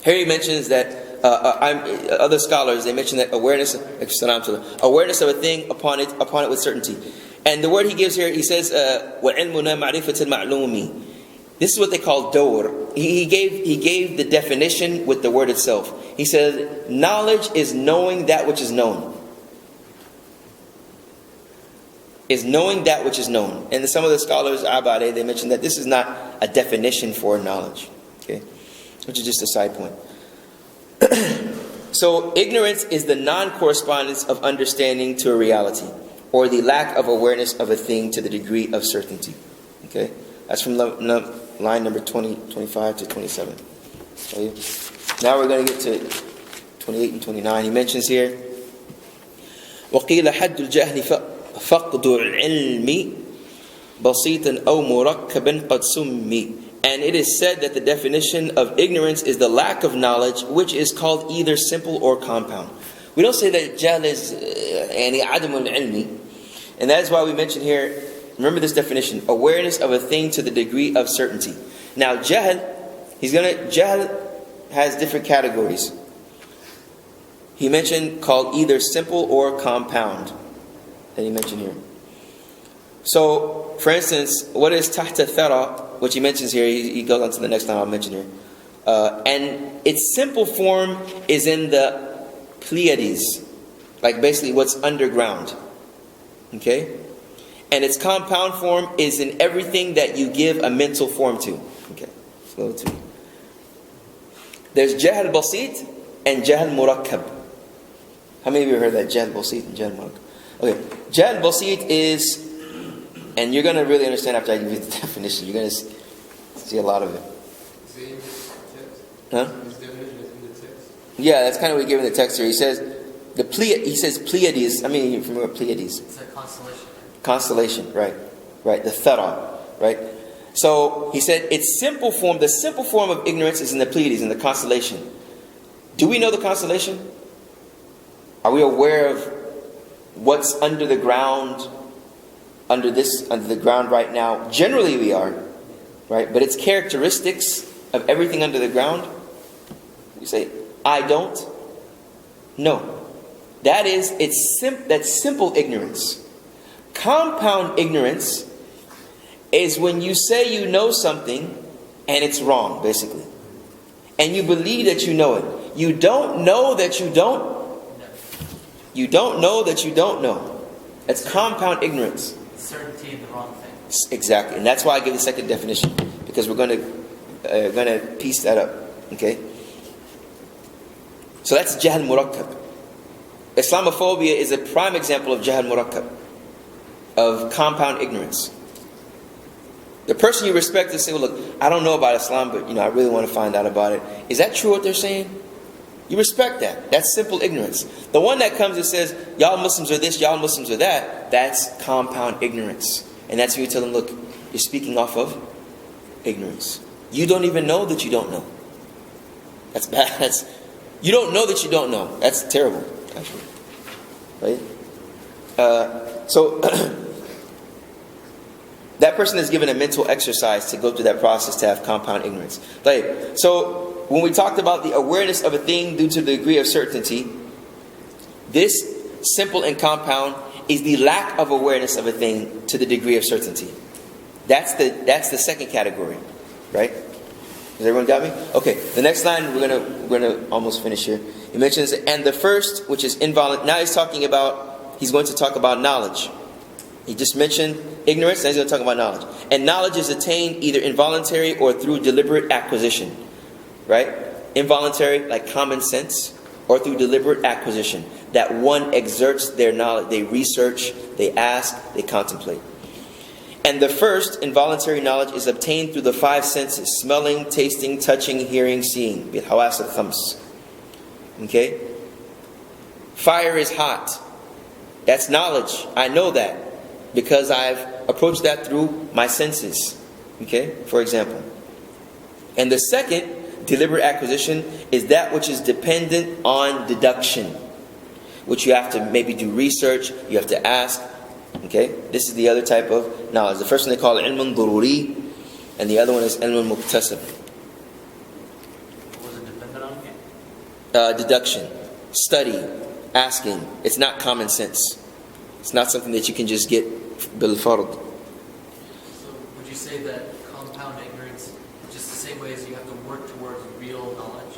here he mentions that other scholars, they mention that awareness of a thing upon it with certainty. And the word he gives here, he says, وَعِلْمُنَا مَعْرِفَةَ الْمَعْلُومِ. This is what they call dawr. He gave the definition with the word itself. He said, knowledge is knowing that which is known. Is knowing that which is known. And some of the scholars, Abade, they mention that this is not a definition for knowledge. Okay, which is just a side point. So ignorance is the non-correspondence of understanding to a reality, or the lack of awareness of a thing to the degree of certainty. Okay, that's from line number 25 to 27. Okay. Now we're going to get to 28 and 29. He mentions here, وَقِيلَ حَدُّ الْجَهْلِ فَقْدُ الْعِلْمِ بَسِيطًا أَوْ مُرَكَّبًا قَدْ سُمِّي. And it is said that the definition of ignorance is the lack of knowledge, which is called either simple or compound. We don't say that jahl is عدم العلم. And that is why we mention here, remember this definition, awareness of a thing to the degree of certainty. Now jahl has different categories. He mentioned called either simple or compound, that he mentioned here. So, for instance, what is tahta thara, which he mentions here, he goes on to the next line I'll mention here. And its simple form is in the Pleiades, like basically what's underground. Okay? And its compound form is in everything that you give a mental form to. Okay, slow to me. There's jahl basit and jahl murakkab. How many of you heard that? Jahl basit and jahl murakkab. Okay, jahl basit is, and you're going to really understand after I give you the definition. You're going to see a lot of it. Is it in the text? Huh? His definition is in the text? Yeah, that's kind of what he gave in the text here. He says, he says Pleiades. I mean, you're familiar with Pleiades. It's a constellation. Constellation, right. Right, the thara, right. So, he said, its simple form, the simple form of ignorance is in the Pleiades, in the constellation. Do we know the constellation? Are we aware of what's under the ground, under the ground right now? Generally we are, right? But its characteristics of everything under the ground, we say, I don't know. That is, that's simple ignorance. Compound ignorance is when you say you know something and it's wrong, basically. And you believe that you know it. You don't know that you don't. You don't know that you don't know. That's compound ignorance. Certainty in the wrong thing. Exactly, and that's why I give the second definition, because we're going to piece that up. Okay. So that's jahl murakkab. Islamophobia is a prime example of jahl murakkab, of compound ignorance. The person you respect to say, well, look, I don't know about Islam, but I really want to find out about it. Is that true what they're saying? You respect that. That's simple ignorance. The one that comes and says, y'all Muslims are this, y'all Muslims are that, that's compound ignorance. And that's when you tell them, look, you're speaking off of ignorance. You don't even know that you don't know. That's bad. You don't know that you don't know. That's terrible, actually. Right? So, that person is given a mental exercise to go through that process to have compound ignorance. Right? So, when we talked about the awareness of a thing due to the degree of certainty, this simple and compound is the lack of awareness of a thing to the degree of certainty. That's the second category, right? Has everyone got me? Okay. The next line we're gonna almost finish here. He mentions, and the first, which is involuntary. Now he's going to talk about knowledge. He just mentioned ignorance. Now he's going to talk about knowledge. And knowledge is attained either involuntary or through deliberate acquisition. Right? Involuntary, like common sense, or through deliberate acquisition. That one exerts their knowledge. They research, they ask, they contemplate. And the first, involuntary knowledge, is obtained through the five senses: smelling, tasting, touching, hearing, seeing. Bil-hawas al-khams. Okay? Fire is hot. That's knowledge. I know that because I've approached that through my senses. Okay? For example. And the second, deliberate acquisition, is that which is dependent on deduction, which you have to maybe do research, you have to ask. Okay, this is the other type of knowledge. The first one they call ilmun dururi, and the other one is ilmun muktasab. What was it dependent on again? deduction, study, asking. It's not common sense. It's not something that you can just get bil fard. So would you say that compound ignorance, just the same way as you have to work towards real knowledge,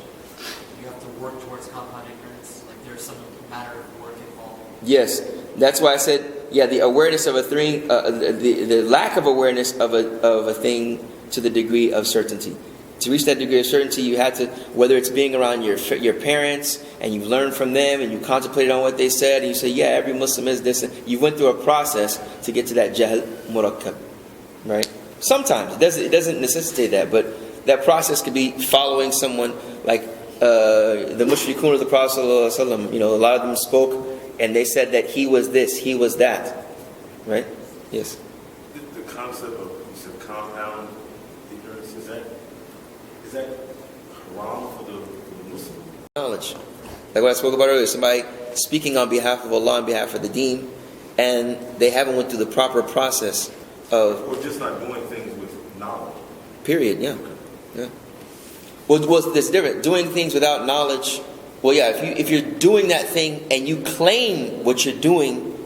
you have to work towards compound ignorance? Like there's some matter of work involved? Yes, that's why I said, yeah, the awareness of a thing, the lack of awareness of a thing to the degree of certainty. To reach that degree of certainty, you had to, whether it's being around your parents, and you've learned from them, and you contemplated on what they said, and you say, yeah, every Muslim is this. You went through a process to get to that jahl murakkab, right? Sometimes it doesn't necessitate that, but that process could be following someone like the mushrikun of the Prophet ﷺ. You know, a lot of them spoke, and they said that he was this, he was that, right? Yes. The concept of, you said, compound ignorance, is that haram for the Muslim? Knowledge. Like what I spoke about earlier, somebody speaking on behalf of Allah, on behalf of the deen, and they haven't went through the proper process of... Or just not doing things with knowledge. Period, yeah. Yeah. Well, that's different. Doing things without knowledge... Well, yeah, if you're doing that thing and you claim what you're doing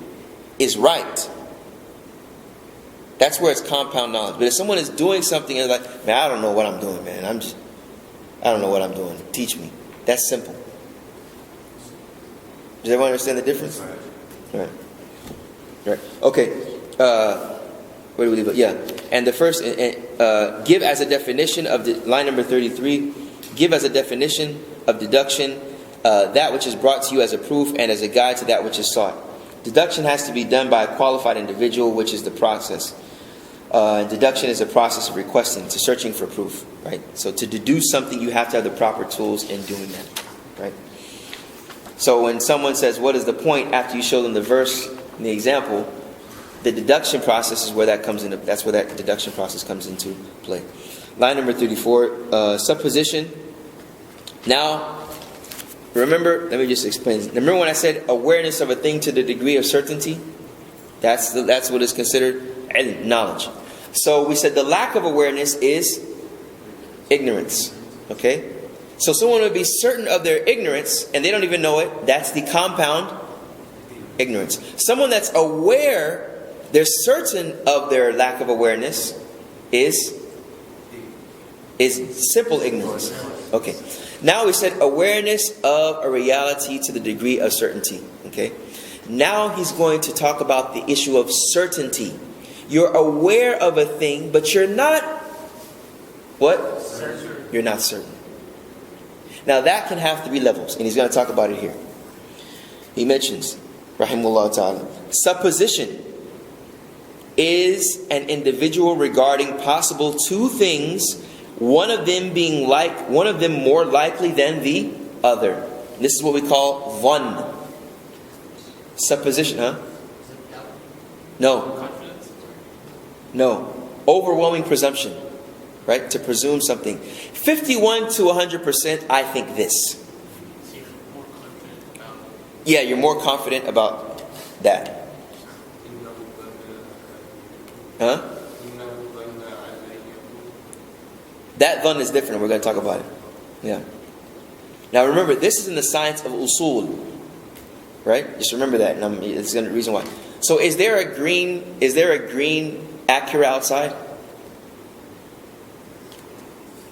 is right, that's where it's compound knowledge. But if someone is doing something and like, man, I don't know what I'm doing, man. I don't know what I'm doing. Teach me. That's simple. Does everyone understand the difference? Right. Right. Okay. Where do we leave it? Yeah. And the first, give as a definition of the line number 33. Give as a definition of deduction that which is brought to you as a proof and as a guide to that which is sought. Deduction has to be done by a qualified individual, which is the process. Deduction is a process of requesting, to searching for proof, right? So to deduce something, you have to have the proper tools in doing that, right? So when someone says, what is the point, after you show them the verse and the example, the deduction process is where that comes into, that's where that deduction process comes into play. Line number 34, supposition. Now, remember, let me just explain. Remember when I said awareness of a thing to the degree of certainty? That's what is considered knowledge. So we said the lack of awareness is ignorance. Okay? So someone would be certain of their ignorance and they don't even know it. That's the compound ignorance. Someone that's aware, they're certain of their lack of awareness is simple ignorance. Okay. Now we said awareness of a reality to the degree of certainty. Okay. Now he's going to talk about the issue of certainty. You're aware of a thing, but you're not what? Certain. You're not certain. Now that can have 3 levels, and he's going to talk about it here. He mentions, rahimahullah ta'ala, supposition is an individual regarding possible 2 things, one of them more likely than the other. This is what we call dhann. Supposition, huh? No. No. Overwhelming presumption. Right? To presume something. 51 to 100%, I think this. Yeah, you're more confident about that. Huh? That dhann is different. We're going to talk about it. Yeah. Now remember, this is in the science of usul. Right? Just remember that. And it's the reason why. So is there a green Acura outside?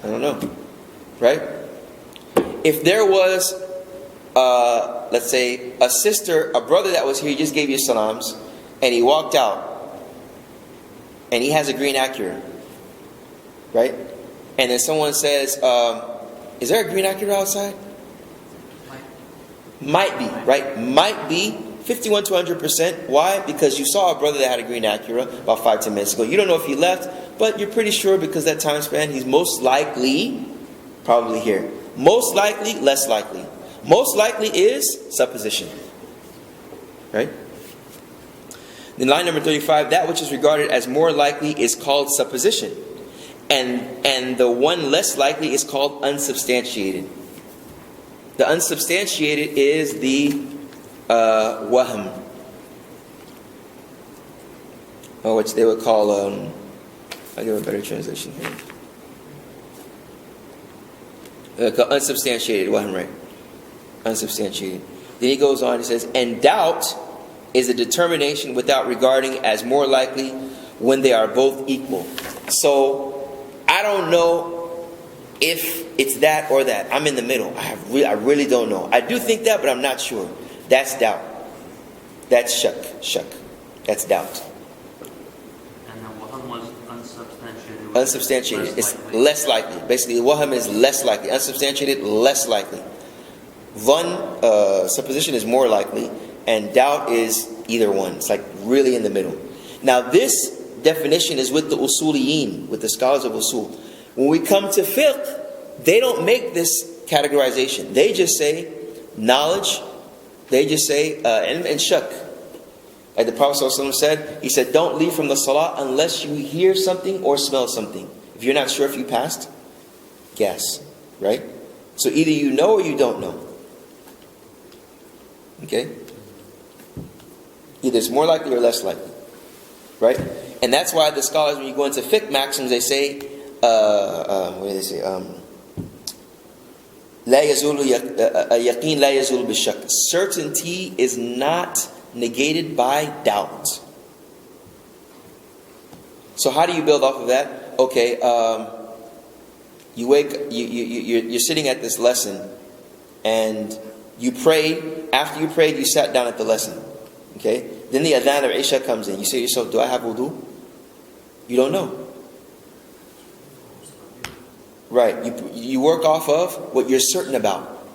I don't know. Right? If there was, let's say, a brother that was here, he just gave you salams, and he walked out, and he has a green Acura. Right? And then someone says, is there a green Acura outside? Might be, right? Might be 51 to 100%. Why? Because you saw a brother that had a green Acura about 5-10 minutes ago. You don't know if he left, but you're pretty sure because that time span, he's most likely probably here. Most likely, less likely. Most likely is supposition. Right? Then line number 35, that which is regarded as more likely is called supposition. And the one less likely is called unsubstantiated. The unsubstantiated is the wahm, or which they would call, I'll give a better translation here. Unsubstantiated wahm, right? Unsubstantiated. Then he goes on, he says, and doubt is a determination without regarding as more likely when they are both equal. So, I don't know if it's that or that. I'm in the middle. I really don't know. I do think that, but I'm not sure. That's doubt. That's shak. That's doubt. And then wahm was unsubstantiated. Unsubstantiated. It's less likely. Basically, wahm is less likely. Unsubstantiated, less likely. Supposition is more likely, and doubt is either one. It's like really in the middle. Now, this definition is with the usuliyin, with the scholars of usul. When we come to fiqh, they don't make this categorization. They just say knowledge. They just say ilm and shak. Like the Prophet ﷺ said, he said, don't leave from the salah unless you hear something or smell something. If you're not sure if you passed, guess. Right? So either you know or you don't know. Okay? Either it's more likely or less likely. Right? And that's why the scholars, when you go into fiqh maxims, they say, what do they say? لا يزول يقين لا يزول بالشك. Certainty is not negated by doubt. So how do you build off of that? Okay, you're sitting at this lesson, and you prayed. After you prayed, you sat down at the lesson. Okay, then the adhan of Isha comes in. You say to yourself, do I have wudu? You don't know. Right, you work off of what you're certain about.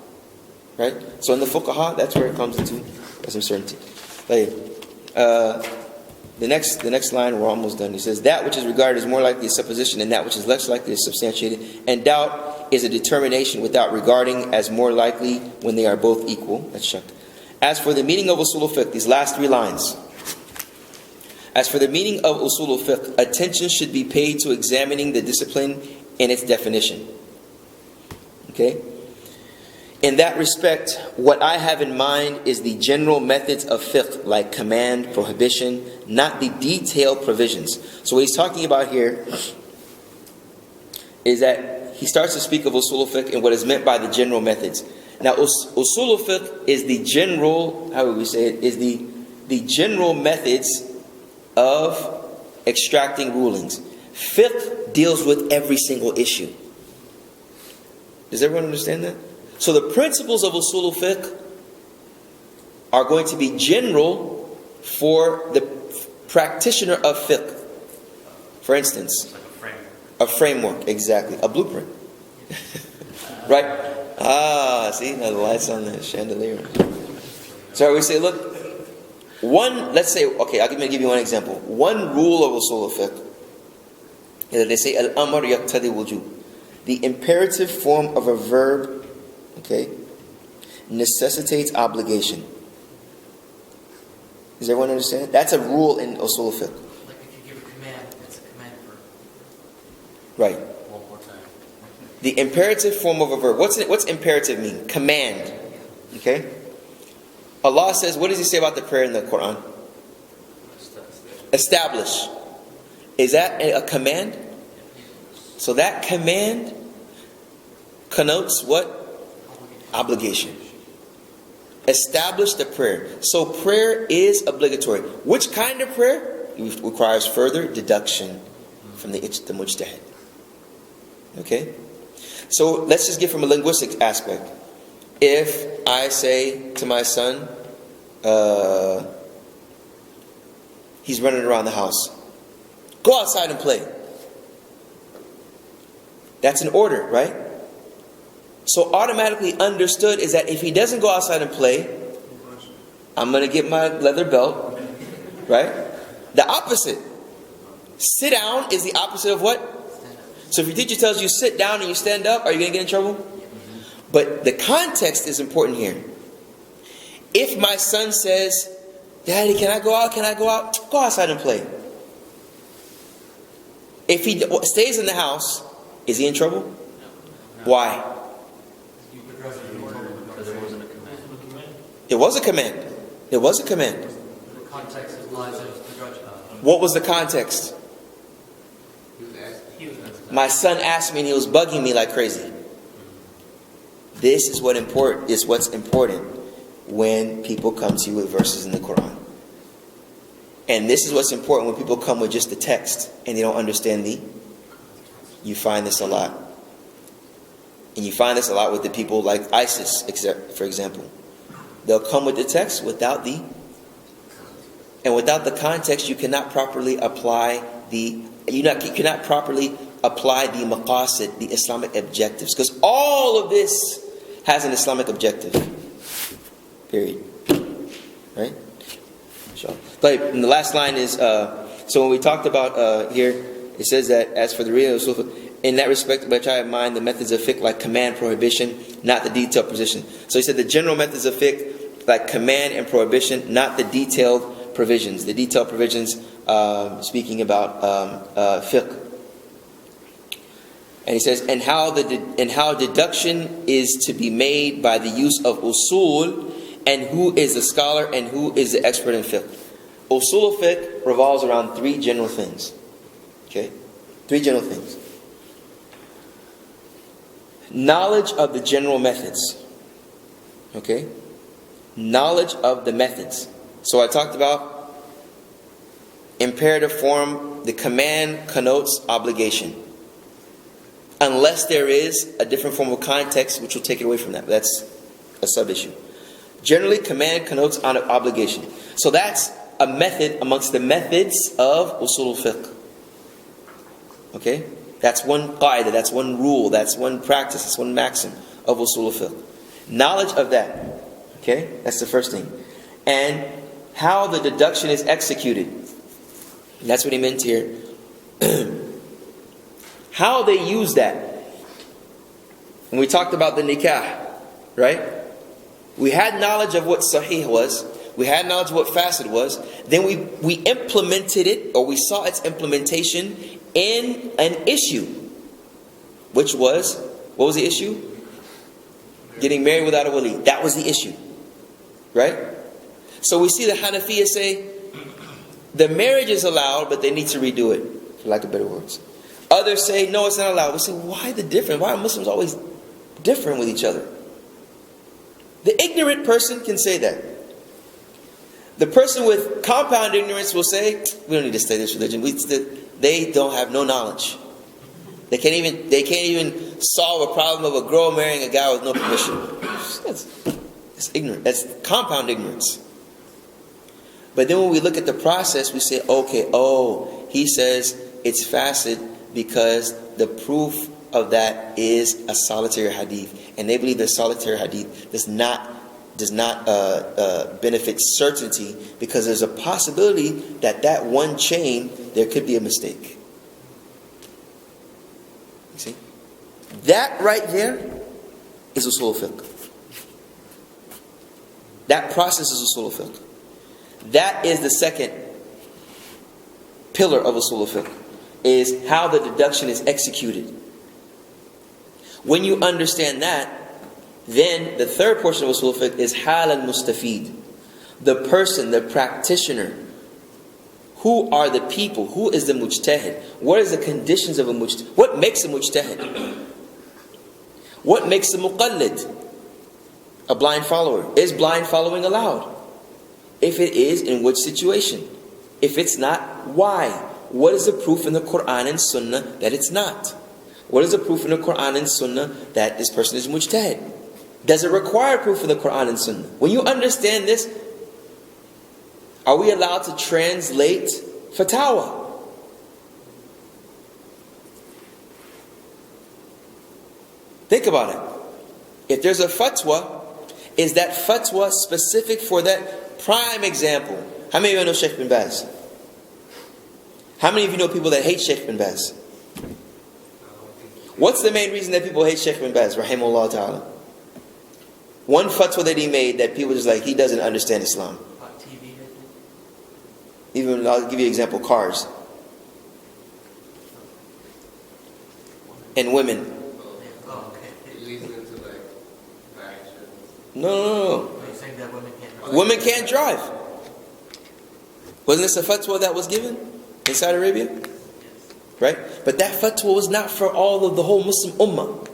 Right? So in the fuqaha, that's where it comes into some certainty. The next line, we're almost done. He says, that which is regarded as more likely is supposition, and that which is less likely is substantiated. And doubt is a determination without regarding as more likely when they are both equal. That's shak. As for the meaning of usul al fiqh, these last 3 lines. As for the meaning of usul al fiqh, attention should be paid to examining the discipline in its definition. Okay? In that respect, what I have in mind is the general methods of fiqh, like command, prohibition, not the detailed provisions. So what he's talking about here is that he starts to speak of usul al fiqh and what is meant by the general methods. Now, usul al fiqh is the general, how would we say it, is the general methods of extracting rulings. Fiqh deals with every single issue. Does everyone understand that? So the principles of usul al fiqh are going to be general for the practitioner of fiqh. For instance, a framework, exactly, a blueprint. Right? See, now the light's on the chandelier. So we say, look, let's say, okay, I'm going to give you one example. One rule of usul al fiqh is that they say, al-amr yaqtadi wujub. The imperative form of a verb, okay, necessitates obligation. Does everyone understand? That's a rule in usul al fiqh. Like if you give a command, it's a command verb. Right. One more time. The imperative form of a verb. What's imperative mean? Command. Okay? Allah says, what does He say about the prayer in the Quran? Establish. Is that a command? So that command connotes what? Obligation. Establish the prayer. So prayer is obligatory. Which kind of prayer? It requires further deduction from the mujtahid. Okay? So let's just get from a linguistic aspect. If I say to my son, he's running around the house, go outside and play. That's an order, right? So automatically understood is that if he doesn't go outside and play, I'm going to get my leather belt, right? The opposite. Sit down is the opposite of what? So if your teacher tells you sit down and you stand up, are you going to get in trouble? But the context is important here. If my son says, Daddy, can I go out? Can I go out? Go outside and play. If he stays in the house, is he in trouble? No. Why? Because it wasn't a command. It was a command. It was a command. The context implies it was begrudging. What was the context? My son asked me and he was bugging me like crazy. This is what's important when people come to you with verses in the Quran. And this is what's important when people come with just the text and they don't understand you find this a lot. And you find this a lot with the people like ISIS, for example. They'll come with the text without the context. You cannot properly apply the maqasid, the Islamic objectives, because all of this has an Islamic objective. Period. Right? Sure. And the last line is so when we talked about here, it says that as for the real usul, in that respect, which I have in mind the methods of fiqh like command, prohibition, not the detailed provision. So he said the general methods of fiqh like command and prohibition, not the detailed provisions. The detailed provisions, speaking about fiqh. And he says, and how deduction is to be made by the use of usul, and who is the scholar and who is the expert in fiqh. Usul al Fiqh revolves around three general things. Okay? Three general things. Knowledge of the general methods. Okay? Knowledge of the methods. So I talked about imperative form. The command connotes obligation. Unless there is a different form of context which will take it away from that. That's a sub-issue. Generally, command connotes obligation. So that's a method amongst the methods of Usul al Fiqh. Okay? That's one qaida, that's one rule, that's one practice, that's one maxim of Usul al Fiqh. Knowledge of that. Okay? That's the first thing. And how the deduction is executed. And that's what he meant here. How they use that. When we talked about the nikah, right? We had knowledge of what sahih was. We had knowledge of what fasid was. Then we implemented it, or we saw its implementation in an issue. Which was, what was the issue? Getting married without a wali. That was the issue. Right? So we see the Hanafiya say, the marriage is allowed, but they need to redo it, for lack of better words. Others say, no, it's not allowed. We say, why the difference? Why are Muslims always different with each other? The ignorant person can say that. The person with compound ignorance will say, we don't need to study this religion. They don't have no knowledge. They can't even solve a problem of a girl marrying a guy with no permission. That's ignorant. That's compound ignorance. But then when we look at the process, we say, okay, he says it's fasid because the proof of that is a solitary hadith. And they believe that solitary hadith does not benefit certainty, because there's a possibility that one chain, there could be a mistake. You see? That right there is Usul al Fiqh. That process is Usul al Fiqh. That is the second pillar of Usul al Fiqh, is how the deduction is executed. When you understand that, then the third portion of Usul al Fiqh is hal al-mustafid. The person, the practitioner. Who are the people? Who is the mujtahid? What is the conditions of a mujtahid? What makes a mujtahid? What makes a muqallid? A blind follower. Is blind following allowed? If it is, in which situation? If it's not, why? What is the proof in the Quran and Sunnah that it's not? What is the proof in the Quran and Sunnah that this person is mujtahid? Does it require proof in the Quran and Sunnah? When you understand this, are we allowed to translate fatwa? Think about it. If there's a fatwa, is that fatwa specific for that? Prime example. How many of you know Sheikh bin Baz? How many of you know people that hate Sheikh bin Baz? What's the main reason that people hate Sheikh bin Baz, rahimahullah ta'ala? One fatwa that he made that people just like, he doesn't understand Islam. TV, Even, I'll give you an example, cars. And women. Oh, okay. It leads into like factions. No. You're saying that women can't drive? Women can't drive. Wasn't this a fatwa that was given in Saudi Arabia? Right? But that fatwa was not for all of the whole Muslim ummah.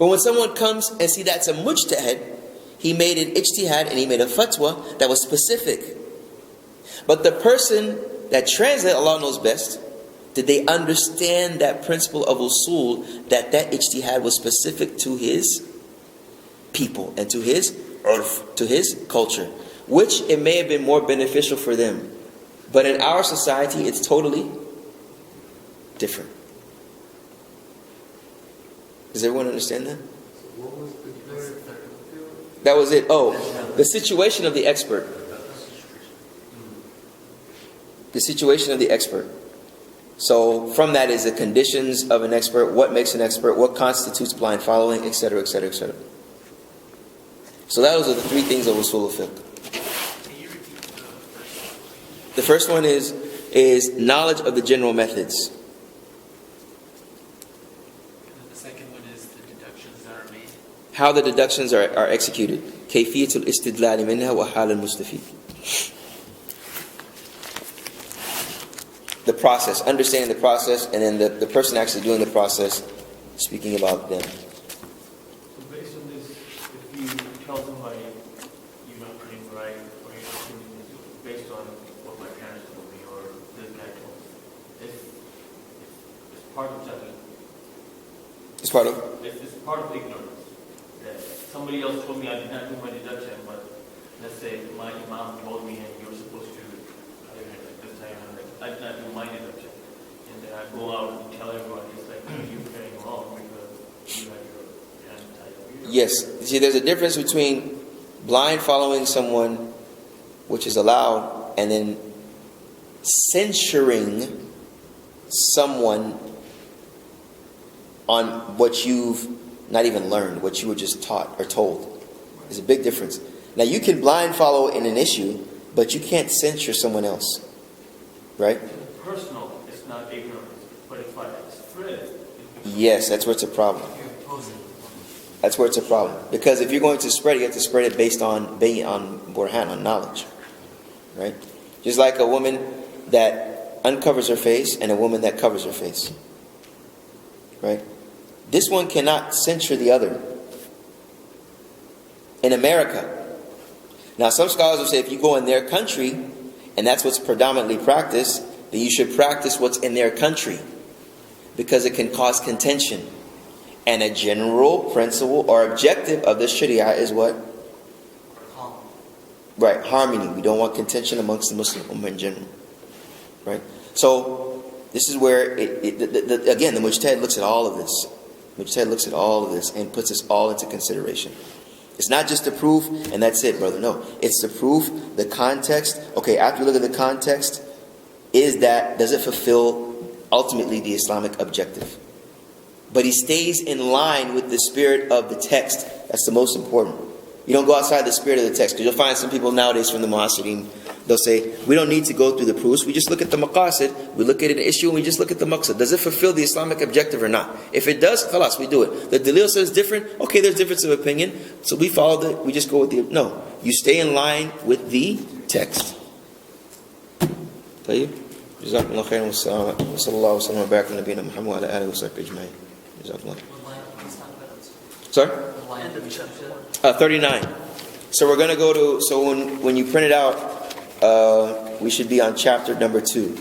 But when someone comes and see that's a mujtahid, he made an ijtihad and he made a fatwa that was specific. But the person that translated, Allah knows best, did they understand that principle of usul, that ijtihad was specific to his people and to his urf, to his culture, which it may have been more beneficial for them. But in our society, it's totally different. Does everyone understand that? What was the third? That was it. Oh, the situation of the expert. The situation of the expert. So from that is the conditions of an expert, what makes an expert, what constitutes blind following, etc., etc., etc. So those are the three things of Usul al Fiqh. Can you repeat the first? The first one is knowledge of the general methods. And then the second one is the deductions that are made. How the deductions are executed. كيفية الاستدلال منها وحال المستفيد. The process, understanding the process, and then the person actually doing the process, speaking about them. So based on this, if you tell somebody you're not printing right, or you're not printing this based on what my parents told me, or this guy told me, it's part of judgment. It's part of. It's part of ignorance. That somebody else told me I did not do my deduction, but let's say my imam told me and you're supposed to, this time I did not do my deduction. And then I go out and tell everyone, it's like, you're getting wrong because you have your hand tied up. Yes. See, there's a difference between blind following someone, which is allowed, and then censuring someone on what you've not even learned, what you were just taught or told. There's a big difference. Now, you can blind follow in an issue, but you can't censure someone else. Right? Personal, it's not ignorance, but if I spread it, Yes, that's where it's a problem. You're opposing. That's where it's a problem. Because if you're going to spread it, you have to spread it based on burhan, on knowledge. Right? Just like a woman that uncovers her face and a woman that covers her face. Right? This one cannot censure the other. In America. Now, some scholars will say if you go in their country, and that's what's predominantly practiced, then you should practice what's in their country. Because it can cause contention. And a general principle or objective of the Sharia is what? Calm. Right, harmony. We don't want contention amongst the Muslim Ummah in general. Right? So, this is where, again, the Mujtahid looks at all of this. Mujtahid looks at all of this and puts this all into consideration. It's not just the proof and that's it, brother. No. It's the proof, the context. Okay, after you look at the context, does it fulfill ultimately the Islamic objective? But he stays in line with the spirit of the text. That's the most important. You don't go outside the spirit of the text. Because you'll find some people nowadays from the Muhasirin, they'll say, we don't need to go through the proofs. We just look at the maqasid. We look at an issue and we just look at the maqsad. Does it fulfill the Islamic objective or not? If it does, khalas, we do it. The dalil says different. Okay, there's difference of opinion. So we follow we just go with the... No. You stay in line with the text. طيب. جزاكم الله خيرا وصلى الله وسلم وبارك على نبينا محمد وعلى آله وصحبه أجمعين. جزاكم الله. Sorry? 39. So we're going to go to... So when you print it out, we should be on chapter number 2.